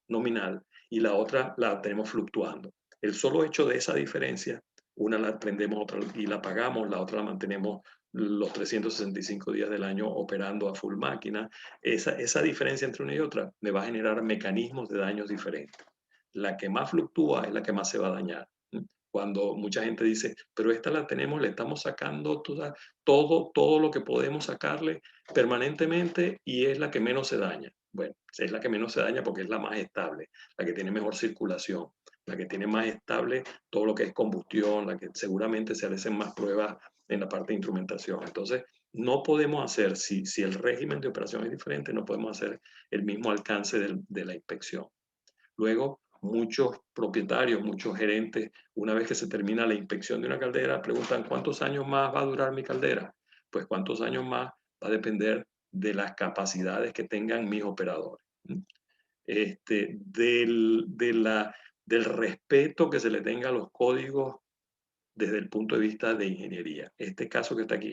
nominal, y la otra la tenemos fluctuando. El solo hecho de esa diferencia, una la prendemos otra, y la pagamos, la otra la mantenemos los 365 días del año operando a full máquina, esa diferencia entre una y otra me va a generar mecanismos de daños diferentes. La que más fluctúa es la que más se va a dañar. Cuando mucha gente dice, pero esta la tenemos, le estamos sacando todo lo que podemos sacarle permanentemente y es la que menos se daña. Bueno, es la que menos se daña porque es la más estable, la que tiene mejor circulación, la que tiene más estable todo lo que es combustión, la que seguramente se hacen más pruebas en la parte de instrumentación. Entonces, no podemos hacer, si el régimen de operación es diferente, no podemos hacer el mismo alcance de la inspección. Luego, muchos propietarios, muchos gerentes, una vez que se termina la inspección de una caldera, preguntan, ¿cuántos años más va a durar mi caldera? Pues cuántos años más va a depender de las capacidades que tengan mis operadores. Este, del respeto que se le tenga a los códigos desde el punto de vista de ingeniería. Este caso que está aquí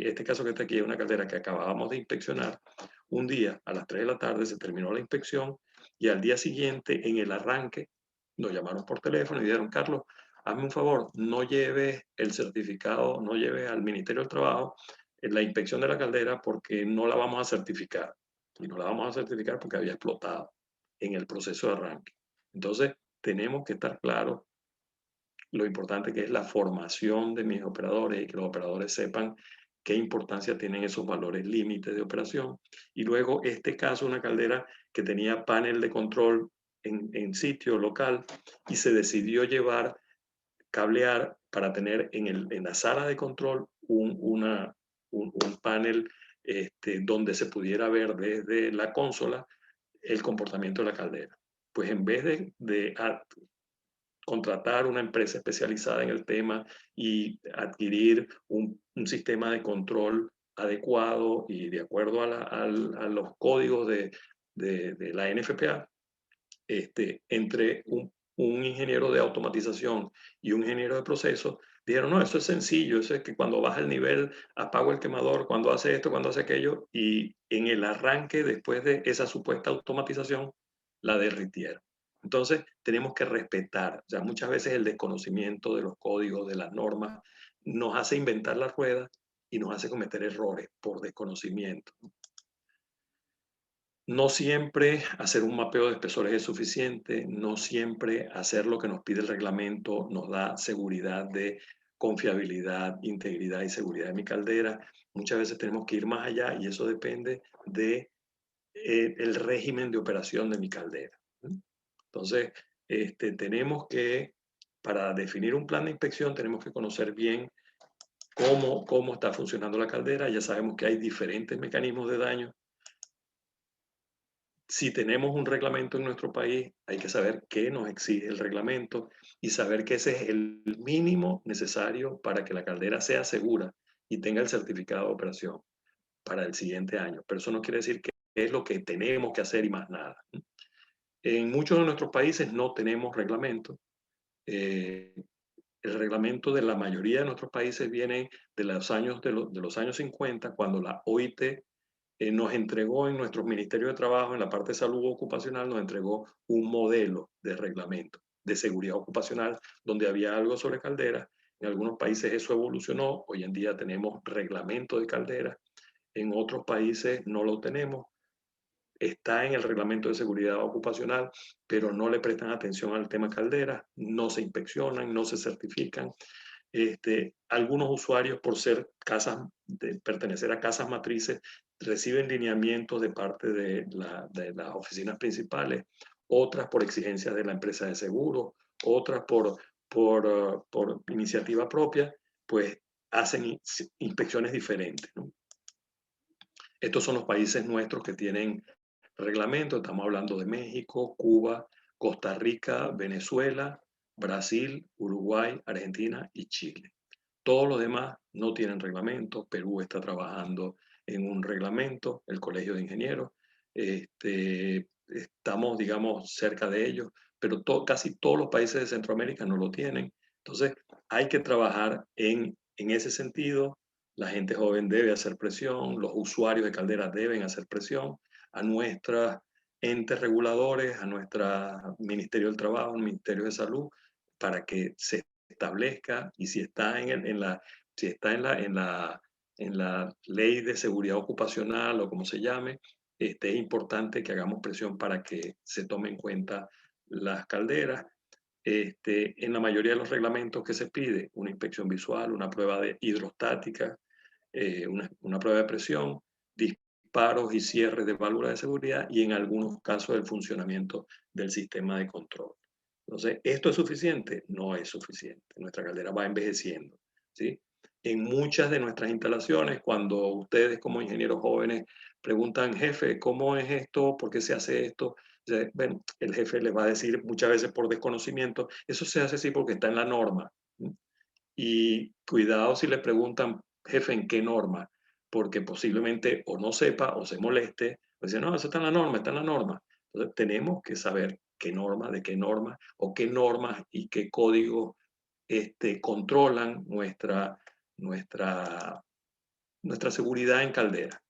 es una caldera que acabábamos de inspeccionar. Un día a las 3 de la tarde se terminó la inspección y al día siguiente, en el arranque, nos llamaron por teléfono y dijeron, Carlos, hazme un favor, no lleves el certificado, no lleves al Ministerio del Trabajo en la inspección de la caldera porque no la vamos a certificar. Y no la vamos a certificar porque había explotado en el proceso de arranque. Entonces, tenemos que estar claros lo importante que es la formación de mis operadores y que los operadores sepan qué importancia tienen esos valores límites de operación. Y luego este caso, una caldera que tenía panel de control en sitio local y se decidió cablear para tener en la sala de control un panel donde se pudiera ver desde la consola el comportamiento de la caldera. Pues en vez de contratar una empresa especializada en el tema y adquirir un sistema de control adecuado y de acuerdo a los códigos de la NFPA, entre un ingeniero de automatización y un ingeniero de procesos, dijeron, no, eso es sencillo, eso es que cuando baja el nivel, apago el quemador, cuando hace esto, cuando hace aquello, y en el arranque, después de esa supuesta automatización, la derritieron. Entonces, tenemos que respetar, ya muchas veces el desconocimiento de los códigos, de las normas, nos hace inventar la rueda y nos hace cometer errores por desconocimiento. No siempre hacer un mapeo de espesores es suficiente, no siempre hacer lo que nos pide el reglamento nos da seguridad de confiabilidad, integridad y seguridad de mi caldera. Muchas veces tenemos que ir más allá y eso depende de el régimen de operación de mi caldera. Entonces, tenemos que, para definir un plan de inspección, tenemos que conocer bien cómo está funcionando la caldera. Ya sabemos que hay diferentes mecanismos de daño. Si tenemos un reglamento en nuestro país, hay que saber qué nos exige el reglamento y saber que ese es el mínimo necesario para que la caldera sea segura y tenga el certificado de operación para el siguiente año. Pero eso no quiere decir que es lo que tenemos que hacer y más nada. En muchos de nuestros países no tenemos reglamento. El reglamento de la mayoría de nuestros países viene de los años, de los años 50, cuando la OIT nos entregó en nuestros ministerios de trabajo, en la parte de salud ocupacional, nos entregó un modelo de reglamento de seguridad ocupacional donde había algo sobre calderas. En algunos países eso evolucionó. Hoy en día tenemos reglamento de calderas. En otros países no lo tenemos. Está en el reglamento de seguridad ocupacional, pero no le prestan atención al tema calderas, no se inspeccionan, no se certifican. Algunos usuarios, por ser pertenecer a casas matrices, reciben lineamientos de parte de las oficinas principales, otras por exigencias de la empresa de seguro, otras por iniciativa propia, pues hacen inspecciones diferentes, ¿no? Estos son los países nuestros que tienen reglamento. Estamos hablando de México, Cuba, Costa Rica, Venezuela, Brasil, Uruguay, Argentina y Chile. Todos los demás no tienen reglamento. Perú está trabajando en un reglamento, el Colegio de Ingenieros. Estamos, digamos, cerca de ellos, pero casi todos los países de Centroamérica no lo tienen. Entonces, hay que trabajar en ese sentido. La gente joven debe hacer presión, los usuarios de calderas deben hacer presión a nuestros entes reguladores, a nuestro Ministerio del Trabajo, al Ministerio de Salud, para que se establezca y si está en la ley de seguridad ocupacional o como se llame, es importante que hagamos presión para que se tome en cuenta las calderas. En la mayoría de los reglamentos que se pide, una inspección visual, una prueba de hidrostática, una prueba de presión, disparos y cierres de válvulas de seguridad y en algunos casos el funcionamiento del sistema de control. Entonces, ¿esto es suficiente? No es suficiente. Nuestra caldera va envejeciendo, ¿sí? En muchas de nuestras instalaciones, cuando ustedes como ingenieros jóvenes preguntan, jefe, ¿cómo es esto? ¿Por qué se hace esto? Bueno, el jefe les va a decir muchas veces por desconocimiento, eso se hace así porque está en la norma. Y cuidado si le preguntan, jefe, ¿en qué norma? Porque posiblemente o no sepa o se moleste, o dice, no, eso está en la norma, está en la norma. Entonces tenemos que saber qué norma, de qué norma, o qué normas y qué códigos controlan nuestra seguridad en caldera.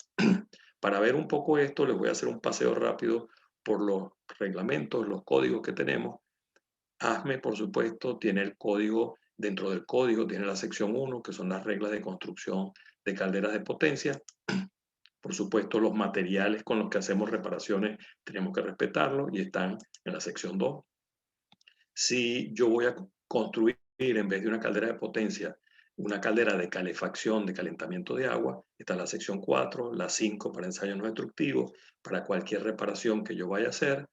Para ver un poco esto, les voy a hacer un paseo rápido por los reglamentos, los códigos que tenemos. ASME, por supuesto, tiene el código, dentro del código tiene la sección 1, que son las reglas de construcción de calderas de potencia. Por supuesto, los materiales con los que hacemos reparaciones tenemos que respetarlos y están en la sección 2. Si yo voy a construir, en vez de una caldera de potencia, una caldera de calefacción, de calentamiento de agua. Está la sección 4, la 5 para ensayos no destructivos, para cualquier reparación que yo vaya a hacer.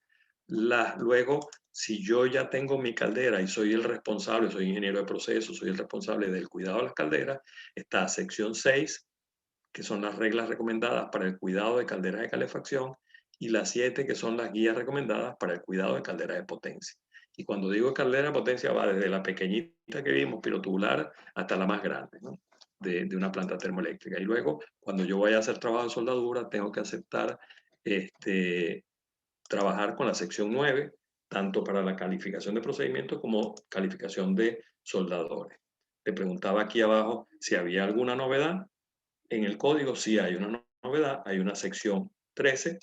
Luego, si yo ya tengo mi caldera y soy el responsable, soy ingeniero de proceso, soy el responsable del cuidado de las calderas, está sección 6, que son las reglas recomendadas para el cuidado de calderas de calefacción, y las 7, que son las guías recomendadas para el cuidado de calderas de potencia. Y cuando digo caldera de potencia, va desde la pequeñita que vimos, pilotubular, hasta la más grande, ¿no? de una planta termoeléctrica. Y luego, cuando yo voy a hacer trabajo de soldadura, tengo que aceptar trabajar con la sección 9, tanto para la calificación de procedimientos como calificación de soldadores. Te preguntaba aquí abajo si había alguna novedad. En el código sí hay una novedad, hay una sección 13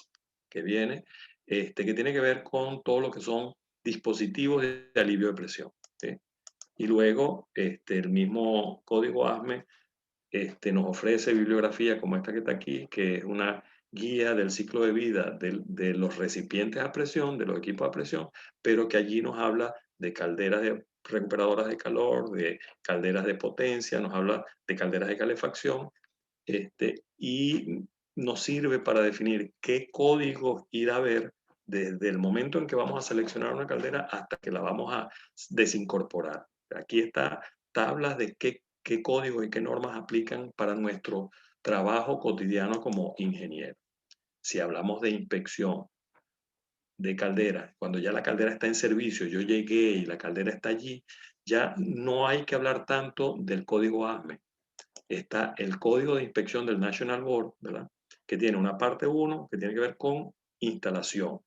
que viene, que tiene que ver con todo lo que son dispositivos de alivio de presión. ¿Sí? Y luego el mismo código ASME nos ofrece bibliografía como esta que está aquí, que es una guía del ciclo de vida de los recipientes a presión, de los equipos a presión, pero que allí nos habla de calderas recuperadoras de calor, de calderas de potencia, nos habla de calderas de calefacción, y nos sirve para definir qué códigos ir a ver desde el momento en que vamos a seleccionar una caldera hasta que la vamos a desincorporar. Aquí está tablas de qué códigos y qué normas aplican para nuestro trabajo cotidiano como ingeniero. Si hablamos de inspección de caldera, cuando ya la caldera está en servicio, yo llegué y la caldera está allí, ya no hay que hablar tanto del código ASME. Está el código de inspección del National Board, ¿verdad? Que tiene una parte 1 que tiene que ver con instalación.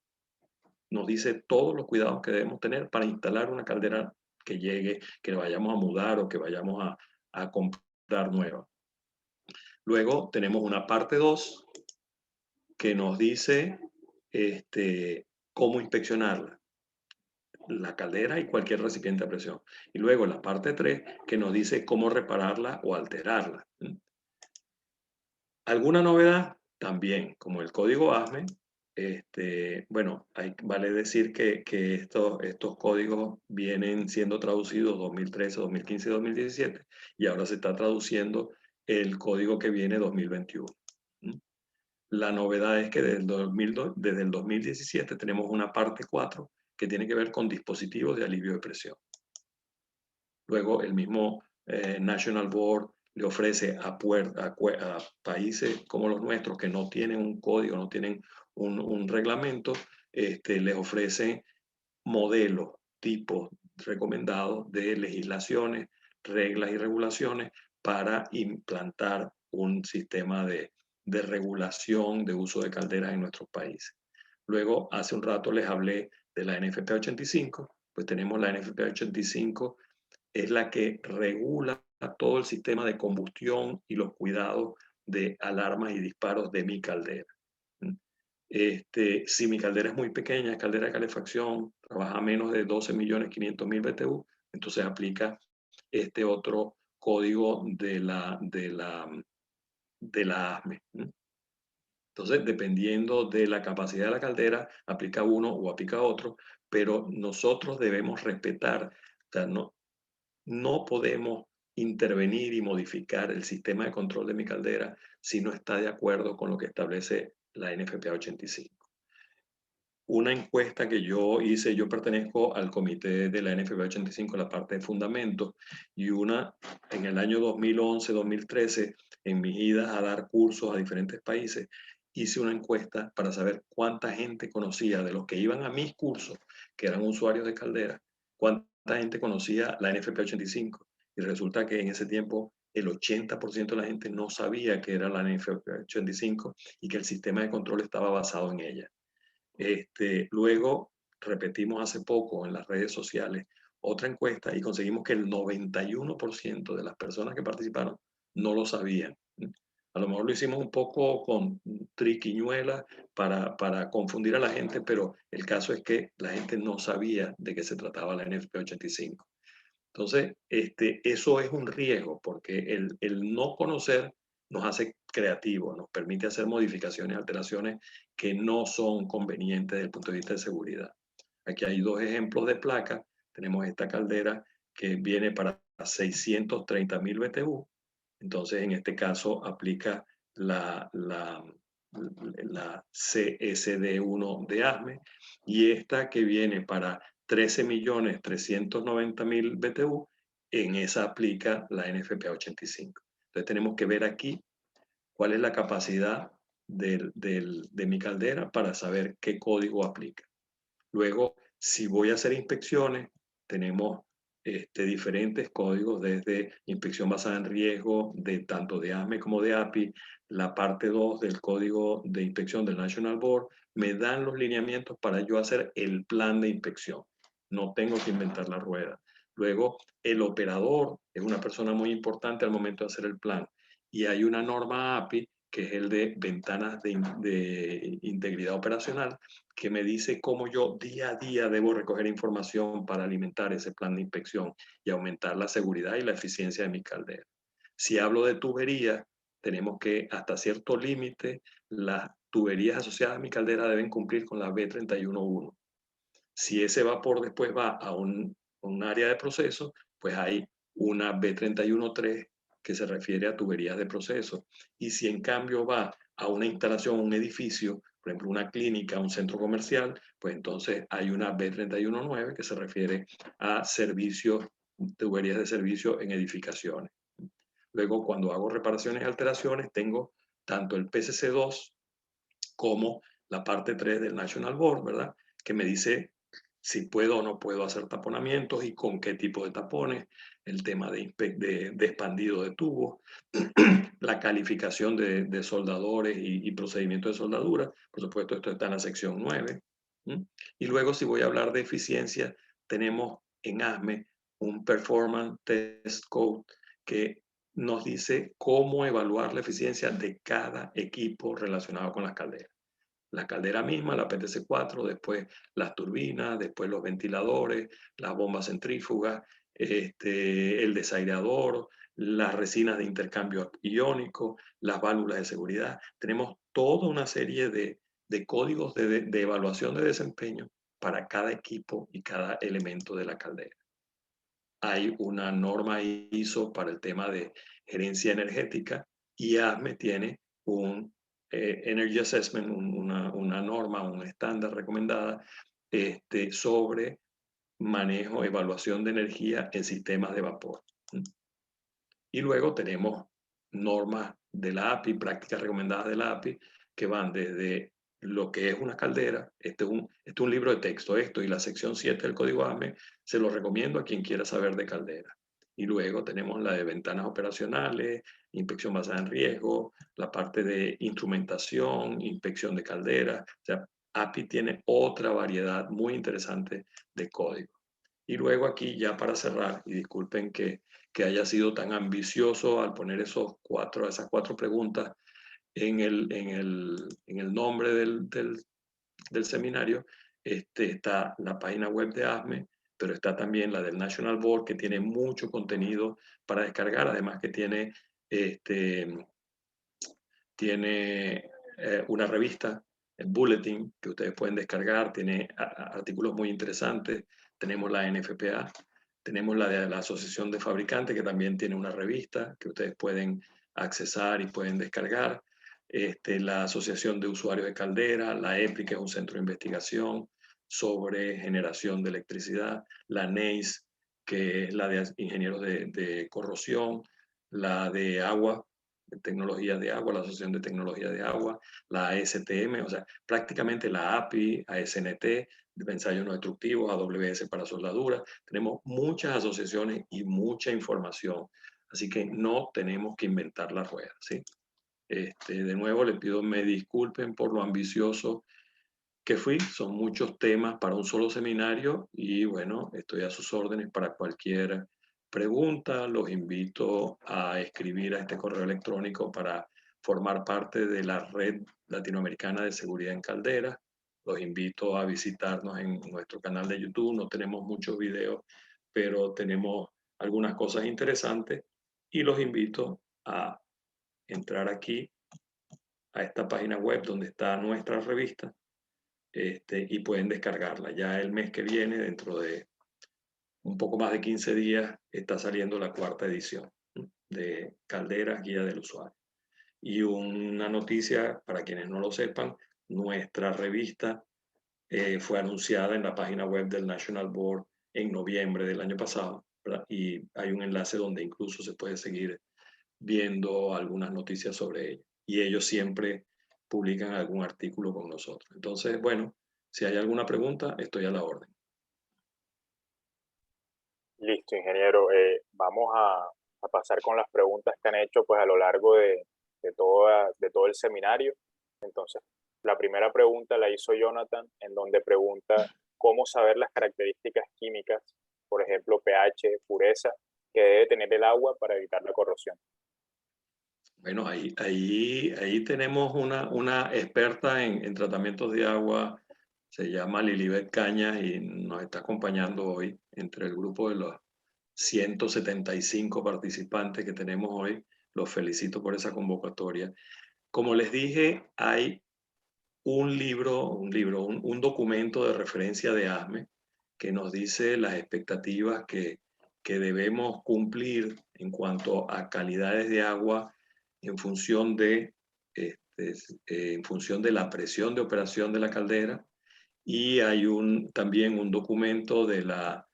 Nos dice todos los cuidados que debemos tener para instalar una caldera que llegue, que vayamos a mudar o que vayamos a comprar nueva. Luego tenemos una parte 2 que nos dice cómo inspeccionarla, la caldera y cualquier recipiente a presión. Y luego la parte 3 que nos dice cómo repararla o alterarla. ¿Alguna novedad? También, como el código ASME, bueno, vale decir que estos códigos vienen siendo traducidos 2013, 2015 y 2017, y ahora se está traduciendo el código que viene 2021. La novedad es que desde el 2017 tenemos una parte 4 que tiene que ver con dispositivos de alivio de presión. Luego el mismo National Board le ofrece a países como los nuestros que no tienen un código, no tienen un reglamento, les ofrece modelos, tipos recomendados de legislaciones, reglas y regulaciones para implantar un sistema de regulación de uso de calderas en nuestros países. Luego, hace un rato les hablé de la NFPA 85, pues tenemos la NFPA 85, es la que regula todo el sistema de combustión y los cuidados de alarmas y disparos de mi caldera. Si mi caldera es muy pequeña, es caldera de calefacción, trabaja menos de 12.500.000 BTU, entonces aplica este otro código de la ASME. Entonces, dependiendo de la capacidad de la caldera, aplica uno o aplica otro, pero nosotros debemos respetar, o sea, no podemos intervenir y modificar el sistema de control de mi caldera si no está de acuerdo con lo que establece la NFPA 85. Una encuesta que yo hice, yo pertenezco al comité de la NFPA 85, la parte de fundamentos, y en el año 2011-2013, en mis idas a dar cursos a diferentes países, hice una encuesta para saber cuánta gente conocía de los que iban a mis cursos, que eran usuarios de caldera, cuánta gente conocía la NFPA 85. Y resulta que en ese tiempo el 80% de la gente no sabía que era la NFPA 85 y que el sistema de control estaba basado en ella. Luego repetimos hace poco en las redes sociales otra encuesta y conseguimos que el 91% de las personas que participaron no lo sabían. A lo mejor lo hicimos un poco con triquiñuelas para confundir a la gente, pero el caso es que la gente no sabía de qué se trataba la NFPA 85. Entonces, eso es un riesgo porque el no conocer nos hace creativos, nos permite hacer modificaciones, alteraciones que no son convenientes desde el punto de vista de seguridad. Aquí hay dos ejemplos de placa. Tenemos esta caldera que viene para 630.000 BTU, entonces en este caso aplica la CSD1 de ASME, y esta que viene para 13.390.000 BTU, en esa aplica la NFPA 85. Entonces tenemos que ver aquí cuál es la capacidad de mi caldera para saber qué código aplica. Luego, si voy a hacer inspecciones, tenemos diferentes códigos, desde inspección basada en riesgo, de tanto de ASME como de API. La parte 2 del código de inspección del National Board me dan los lineamientos para yo hacer el plan de inspección. No tengo que inventar la rueda. Luego, el operador es una persona muy importante al momento de hacer el plan. Y hay una norma API, que es el de ventanas de integridad operacional, que me dice cómo yo día a día debo recoger información para alimentar ese plan de inspección y aumentar la seguridad y la eficiencia de mi caldera. Si hablo de tuberías, tenemos que hasta cierto límite las tuberías asociadas a mi caldera deben cumplir con la B311. Si ese vapor después va a un área de proceso, pues hay una B313 que se refiere a tuberías de proceso. Y si en cambio va a una instalación, un edificio, por ejemplo, una clínica, un centro comercial, pues entonces hay una B319 que se refiere a servicios, tuberías de servicio en edificaciones. Luego, cuando hago reparaciones y alteraciones, tengo tanto el PCC2 como la parte 3 del National Board, ¿verdad? Que me dice si puedo o no puedo hacer taponamientos y con qué tipo de tapones, el tema de expandido de tubos, la calificación de soldadores y procedimientos de soldadura. Por supuesto, esto está en la sección 9. Y luego, si voy a hablar de eficiencia, tenemos en ASME un Performance Test Code que nos dice cómo evaluar la eficiencia de cada equipo relacionado con las calderas. La caldera misma, la PTC4, después las turbinas, después los ventiladores, las bombas centrífugas, el desaireador, las resinas de intercambio iónico, las válvulas de seguridad. Tenemos toda una serie de códigos de evaluación de desempeño para cada equipo y cada elemento de la caldera. Hay una norma ISO para el tema de gerencia energética, y ASME tiene un Energy Assessment, una norma, un estándar recomendada sobre manejo, evaluación de energía en sistemas de vapor. Y luego tenemos normas de la API, prácticas recomendadas de la API, que van desde lo que es una caldera. Este es un libro de texto, esto y la sección 7 del código ASME, se lo recomiendo a quien quiera saber de caldera. Y luego tenemos la de ventanas operacionales, inspección basada en riesgo, la parte de instrumentación, inspección de caldera. O sea, API tiene otra variedad muy interesante de código. Y luego aquí, ya para cerrar, y disculpen que haya sido tan ambicioso al poner esas cuatro preguntas en el nombre del seminario, está la página web de ASME, pero está también la del National Board, que tiene mucho contenido para descargar, además que tiene una revista, el Bulletin, que ustedes pueden descargar, tiene artículos muy interesantes. Tenemos la NFPA, tenemos la de la Asociación de Fabricantes, que también tiene una revista que ustedes pueden accesar y pueden descargar. La Asociación de Usuarios de Caldera, la EPI, que es un centro de investigación sobre generación de electricidad, la NEIS, que es la de ingenieros de corrosión, la de agua, de tecnología de agua, la Asociación de Tecnología de Agua, la ASTM, o sea, prácticamente la API, ASNT, de ensayos no destructivos, AWS para soldadura. Tenemos muchas asociaciones y mucha información, así que no tenemos que inventar la rueda, ¿sí? De nuevo, les pido me disculpen por lo ambicioso que fui. Son muchos temas para un solo seminario y bueno, estoy a sus órdenes para cualquier pregunta. Los invito a escribir a este correo electrónico para formar parte de la Red Latinoamericana de Seguridad en Caldera. Los invito a visitarnos en nuestro canal de YouTube. No tenemos muchos videos, pero tenemos algunas cosas interesantes, y los invito a entrar aquí a esta página web donde está nuestra revista, y pueden descargarla. Ya el mes que viene, dentro de un poco más de 15 días está saliendo la 4ª edición de Calderas, Guía del Usuario. Y una noticia, para quienes no lo sepan, nuestra revista fue anunciada en la página web del National Board en noviembre del año pasado, ¿verdad? Y hay un enlace donde incluso se puede seguir viendo algunas noticias sobre ella. Y ellos siempre publican algún artículo con nosotros. Entonces, bueno, si hay alguna pregunta, estoy a la orden. Listo, ingeniero. Vamos a pasar con las preguntas que han hecho pues, a lo largo de todo el seminario. Entonces, la primera pregunta la hizo Jonathan, en donde pregunta cómo saber las características químicas, por ejemplo, pH, pureza, que debe tener el agua para evitar la corrosión. Bueno, ahí tenemos una experta en tratamientos de agua, se llama Lilibet Cañas y nos está acompañando hoy entre el grupo de los 175 participantes que tenemos hoy. Los felicito por esa convocatoria. Como les dije, hay un documento de referencia de ASME que nos dice las expectativas que debemos cumplir en cuanto a calidades de agua en función en función de la presión de operación de la caldera, y hay también un documento de la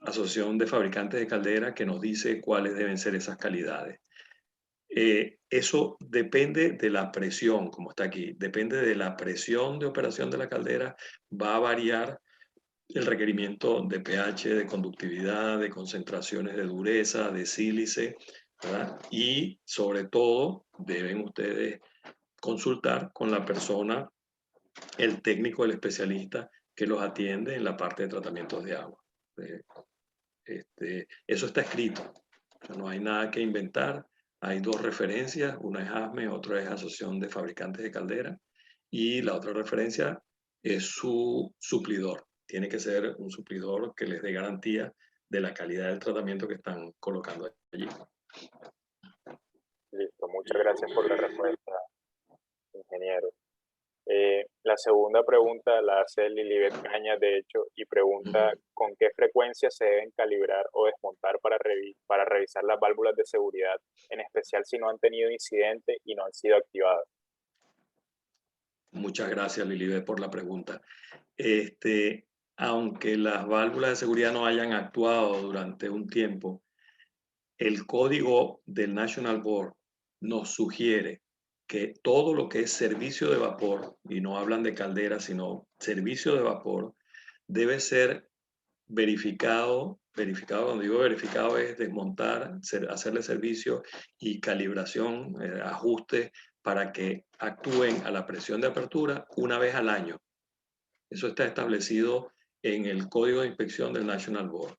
Asociación de Fabricantes de Caldera que nos dice cuáles deben ser esas calidades. Eso depende de la presión, como está aquí, depende de la presión de operación de la caldera, va a variar el requerimiento de pH, de conductividad, de concentraciones de dureza, de sílice, ¿verdad? Y sobre todo deben ustedes consultar con la persona, el técnico, el especialista que los atiende en la parte de tratamientos de agua. Eso está escrito, o sea, no hay nada que inventar. Hay 2 referencias, una es ASME, otra es Asociación de Fabricantes de Caldera, y la otra referencia es su suplidor. Tiene que ser un suplidor que les dé garantía de la calidad del tratamiento que están colocando allí. Listo, muchas gracias por la respuesta, ingeniero. La segunda pregunta la hace Lilibet Cañas, de hecho, y pregunta con qué frecuencia se deben calibrar o desmontar para revisar las válvulas de seguridad, en especial si no han tenido incidente y no han sido activadas. Muchas gracias, Lilibet, por la pregunta. Aunque las válvulas de seguridad no hayan actuado durante un tiempo, el código del National Board nos sugiere que todo lo que es servicio de vapor, y no hablan de caldera, sino servicio de vapor, debe ser verificado. Cuando digo verificado es desmontar, hacerle servicio y calibración, ajustes para que actúen a la presión de apertura una vez al año. Eso está establecido en el Código de Inspección del National Board.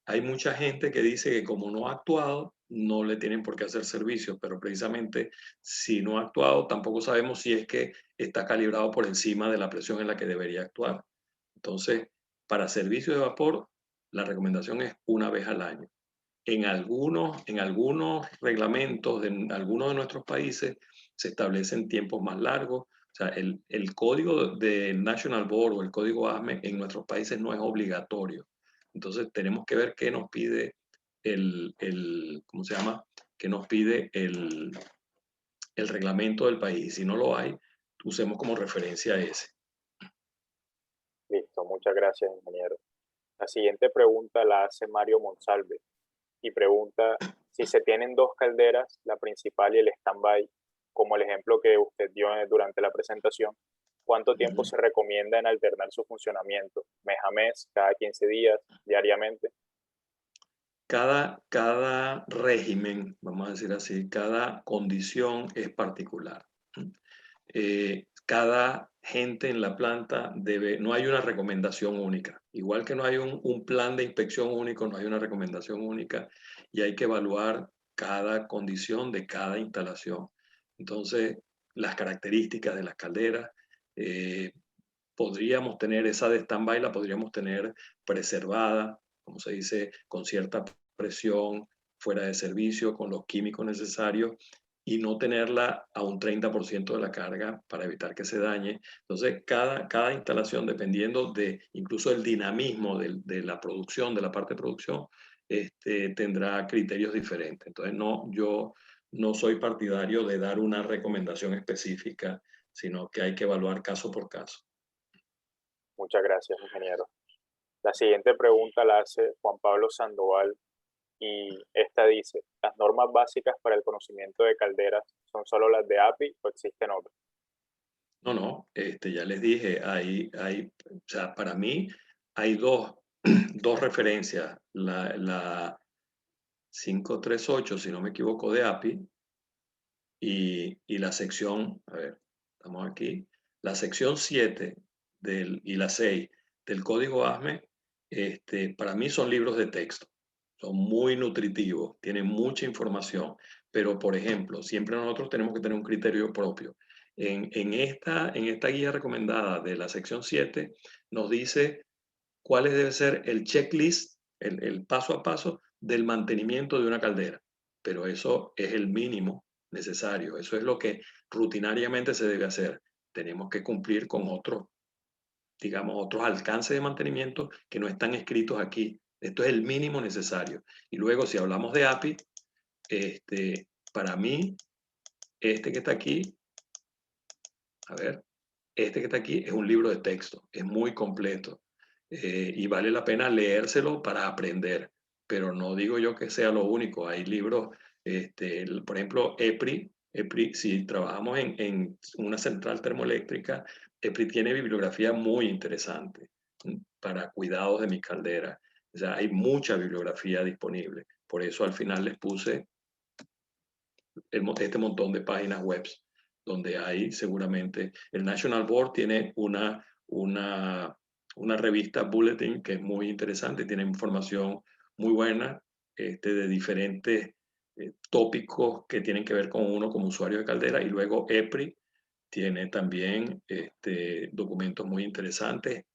Hay mucha gente que dice que como no ha actuado, no le tienen por qué hacer servicios, pero precisamente si no ha actuado, tampoco sabemos si es que está calibrado por encima de la presión en la que debería actuar. Entonces, para servicio de vapor, la recomendación es una vez al año. En algunos reglamentos de algunos de nuestros países se establecen tiempos más largos. O sea, el código de National Board o el código ASME en nuestros países no es obligatorio. Entonces tenemos que ver qué nos pide ¿cómo se llama? ¿Qué nos pide el reglamento del país? Y si no lo hay, usemos como referencia ese. Listo, muchas gracias, ingeniero. La siguiente pregunta la hace Mario Monsalve y pregunta si se tienen 2 calderas, la principal y el stand-by, como el ejemplo que usted dio durante la presentación, ¿cuánto tiempo se recomienda en alternar su funcionamiento? ¿Mes a mes, cada 15 días, diariamente? Cada régimen, vamos a decir así, cada condición es particular. Cada gente en la planta no hay una recomendación única. Igual que no hay un plan de inspección único, no hay una recomendación única y hay que evaluar cada condición de cada instalación. Entonces, las características de las calderas, podríamos tener esa de stand-by, la podríamos tener preservada, como se dice, con cierta presión, fuera de servicio, con los químicos necesarios, y no tenerla a un 30% de la carga para evitar que se dañe. Entonces, cada instalación, dependiendo de incluso el dinamismo de la producción, de la parte de producción, tendrá criterios diferentes. Entonces, no, yo no soy partidario de dar una recomendación específica, sino que hay que evaluar caso por caso. Muchas gracias, ingeniero. La siguiente pregunta la hace Juan Pablo Sandoval y esta dice, ¿las normas básicas para el conocimiento de calderas son solo las de API o existen otras? No, no, ya les dije, o sea, para mí hay dos referencias, la 538, si no me equivoco, de API, y la sección, a ver, estamos aquí, la sección 7 y la 6 del código ASME, para mí son libros de texto, son muy nutritivos, tienen mucha información, pero por ejemplo, siempre nosotros tenemos que tener un criterio propio. En esta guía recomendada de la sección 7 nos dice cuál debe ser el checklist, el paso a paso del mantenimiento de una caldera, pero eso es el mínimo necesario, eso es lo que rutinariamente se debe hacer. Tenemos que cumplir con otros, digamos, otros alcances de mantenimiento que no están escritos aquí. Esto es el mínimo necesario. Y luego, si hablamos de API, para mí, este que está aquí, a ver, este que está aquí es un libro de texto, es muy completo y vale la pena leérselo para aprender, pero no digo yo que sea lo único. Hay libros, por ejemplo, EPRI, si trabajamos en una central termoeléctrica, EPRI tiene bibliografía muy interesante para cuidados de mi caldera. O sea, hay mucha bibliografía disponible. Por eso al final les puse este montón de páginas web donde hay seguramente, el National Board tiene una revista Bulletin que es muy interesante, tiene información muy buena de diferentes tópicos que tienen que ver con uno como usuario de caldera, y luego EPRI tiene también documentos muy interesantes.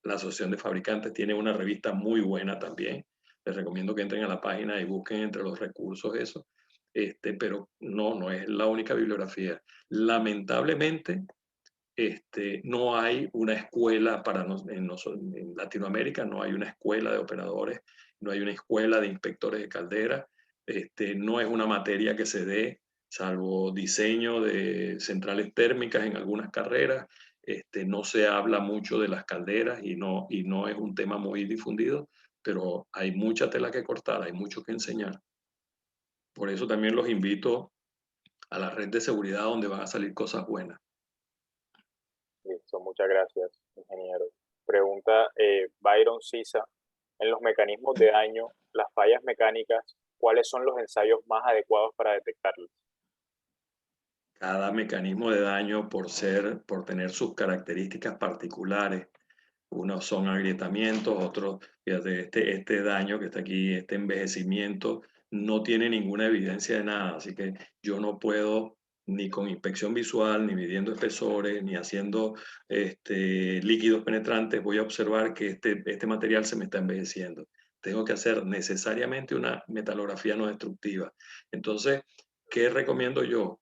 La Asociación de Fabricantes tiene una revista muy buena también. Les recomiendo que entren a la página y busquen entre los recursos eso. Pero no es la única bibliografía. Lamentablemente, no hay una escuela en Latinoamérica, no hay una escuela de operadores, no hay una escuela de inspectores de caldera. No es una materia que se dé, salvo diseño de centrales térmicas en algunas carreras. No se habla mucho de las calderas y no es un tema muy difundido, pero hay mucha tela que cortar, hay mucho que enseñar. Por eso también los invito a la red de seguridad, donde van a salir cosas buenas. Listo, muchas gracias, ingeniero. Pregunta Byron Sisa, en los mecanismos de daño, las fallas mecánicas, ¿cuáles son los ensayos más adecuados para detectarlas? Cada mecanismo de daño, por tener sus características particulares, unos son agrietamientos, otros, fíjate, este daño que está aquí, este envejecimiento, no tiene ninguna evidencia de nada, así que yo no puedo, ni con inspección visual, ni midiendo espesores, ni haciendo líquidos penetrantes, voy a observar que este material se me está envejeciendo. Tengo que hacer necesariamente una metalografía no destructiva. Entonces, ¿qué recomiendo yo?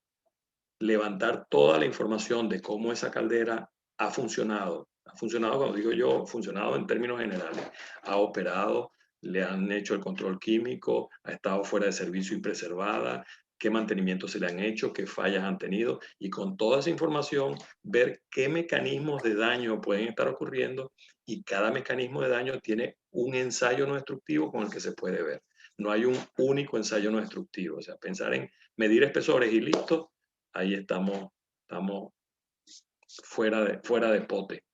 Levantar toda la información de cómo esa caldera ha funcionado. Ha funcionado, cuando digo yo, funcionado en términos generales. Ha operado, le han hecho el control químico, ha estado fuera de servicio y preservada, qué mantenimiento se le han hecho, qué fallas han tenido, y con toda esa información ver qué mecanismos de daño pueden estar ocurriendo, y cada mecanismo de daño tiene un ensayo no destructivo con el que se puede ver. No hay un único ensayo no destructivo. O sea, pensar en medir espesores y listo, ahí estamos fuera de pote.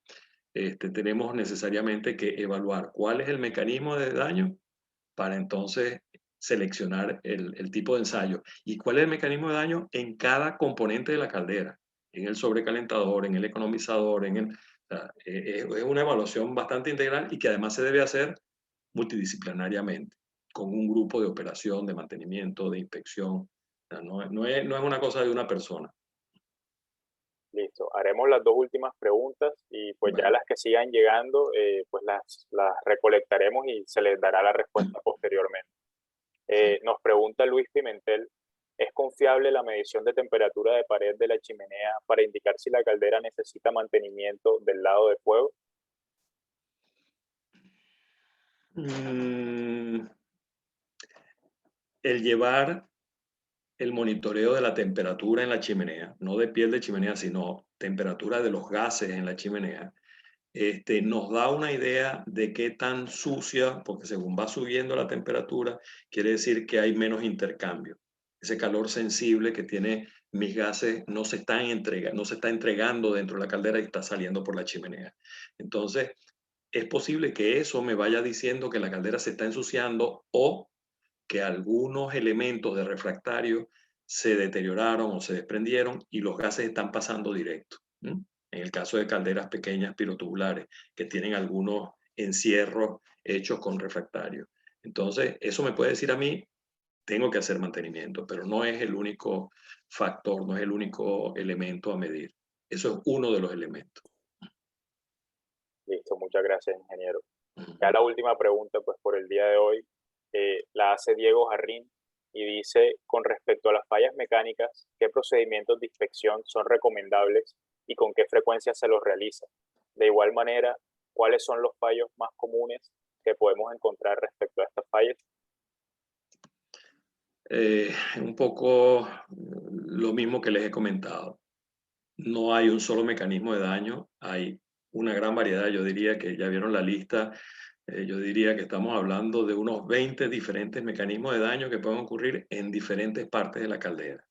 Tenemos necesariamente que evaluar cuál es el mecanismo de daño para entonces seleccionar el tipo de ensayo y cuál es el mecanismo de daño en cada componente de la caldera, en el sobrecalentador, en el economizador, o sea, es una evaluación bastante integral y que además se debe hacer multidisciplinariamente, con un grupo de operación, de mantenimiento, de inspección. O sea, no es una cosa de una persona. Listo, haremos las dos últimas preguntas y pues ya Vale. las que sigan llegando, pues las recolectaremos y se les dará la respuesta posteriormente. Sí. Nos pregunta Luis Pimentel, ¿Es confiable la medición de temperatura de pared de la chimenea para indicar si la caldera necesita mantenimiento del lado de fuego? El llevar el monitoreo de la temperatura en la chimenea, no de piel de chimenea, sino temperatura de los gases en la chimenea, nos da una idea de qué tan sucia, porque según va subiendo la temperatura, quiere decir que hay menos intercambio. Ese calor sensible que tiene mis gases no se está entregando dentro de la caldera y está saliendo por la chimenea. Entonces, es posible que eso me vaya diciendo que la caldera se está ensuciando o que algunos elementos de refractario se deterioraron o se desprendieron y los gases están pasando directo. En el caso de calderas pequeñas pirotubulares que tienen algunos encierros hechos con refractario. Entonces, eso me puede decir a mí, tengo que hacer mantenimiento, pero no es el único factor, no es el único elemento a medir. Eso es uno de los elementos. Listo, muchas gracias, ingeniero. Ya la última pregunta, pues por el día de hoy, la hace Diego Jarrín y dice, con respecto a las fallas mecánicas, ¿qué procedimientos de inspección son recomendables y con qué frecuencia se los realiza? De igual manera, ¿cuáles son los fallos más comunes que podemos encontrar respecto a estas fallas? Un poco lo mismo que les he comentado. No hay un solo mecanismo de daño, hay una gran variedad. Yo diría que ya vieron la lista, yo diría que estamos hablando de unos 20 diferentes mecanismos de daño que pueden ocurrir en diferentes partes de la caldera.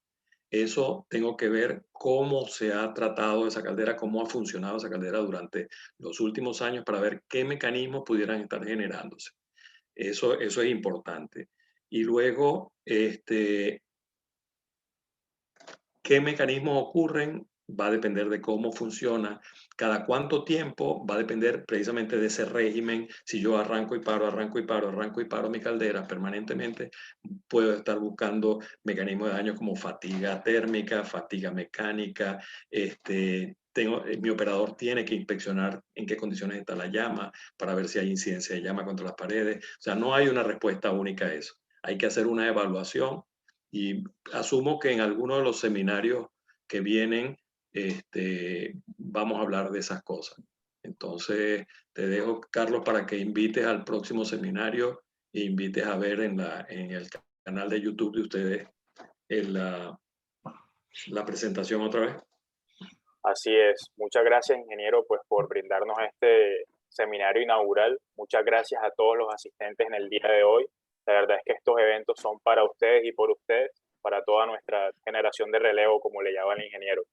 Eso tengo que ver cómo se ha tratado esa caldera, cómo ha funcionado esa caldera durante los últimos años para ver qué mecanismos pudieran estar generándose. Eso es importante. Y luego, ¿qué mecanismos ocurren? Va a depender de cómo funciona. Cada cuánto tiempo va a depender precisamente de ese régimen. Si yo arranco y paro, arranco y paro, arranco y paro mi caldera permanentemente, puedo estar buscando mecanismos de daño como fatiga térmica, fatiga mecánica. Mi operador tiene que inspeccionar en qué condiciones está la llama para ver si hay incidencia de llama contra las paredes. O sea, no hay una respuesta única a eso. Hay que hacer una evaluación y asumo que en alguno de los seminarios que vienen vamos a hablar de esas cosas. Entonces, te dejo, Carlos, para que invites al próximo seminario e invites a ver en el canal de YouTube de ustedes la presentación otra vez. Así es. Muchas gracias, ingeniero, pues por brindarnos este seminario inaugural. Muchas gracias a todos los asistentes en el día de hoy. La verdad es que estos eventos son para ustedes y por ustedes, para toda nuestra generación de relevo, como le llama el ingeniero.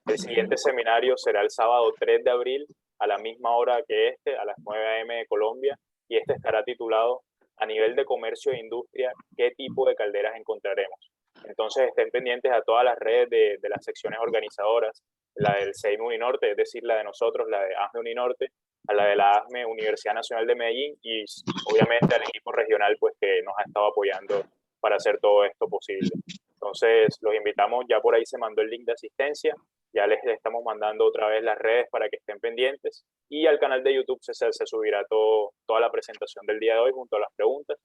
El siguiente seminario será el sábado 3 de abril a la misma hora que a las 9 a.m. de Colombia, y este estará titulado A nivel de comercio e industria, ¿qué tipo de calderas encontraremos? Entonces estén pendientes a todas las redes de las secciones organizadoras, la del CEIM Uninorte, es decir, la de nosotros, la de ASME Uninorte, a la de la ASME Universidad Nacional de Medellín y obviamente al equipo regional pues que nos ha estado apoyando para hacer todo esto posible. Entonces los invitamos, ya por ahí se mandó el link de asistencia, ya les estamos mandando otra vez las redes para que estén pendientes y al canal de YouTube se subirá toda la presentación del día de hoy junto a las preguntas.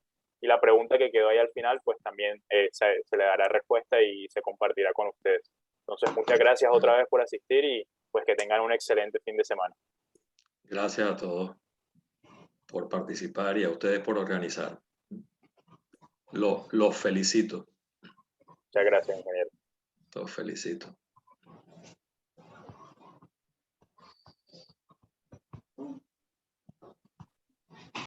Y la pregunta que quedó ahí al final, pues también se le dará respuesta y se compartirá con ustedes. Entonces, muchas gracias otra vez por asistir y pues que tengan un excelente fin de semana. Gracias a todos por participar y a ustedes por organizar. Los felicito. Muchas gracias, ingeniero. Los felicito.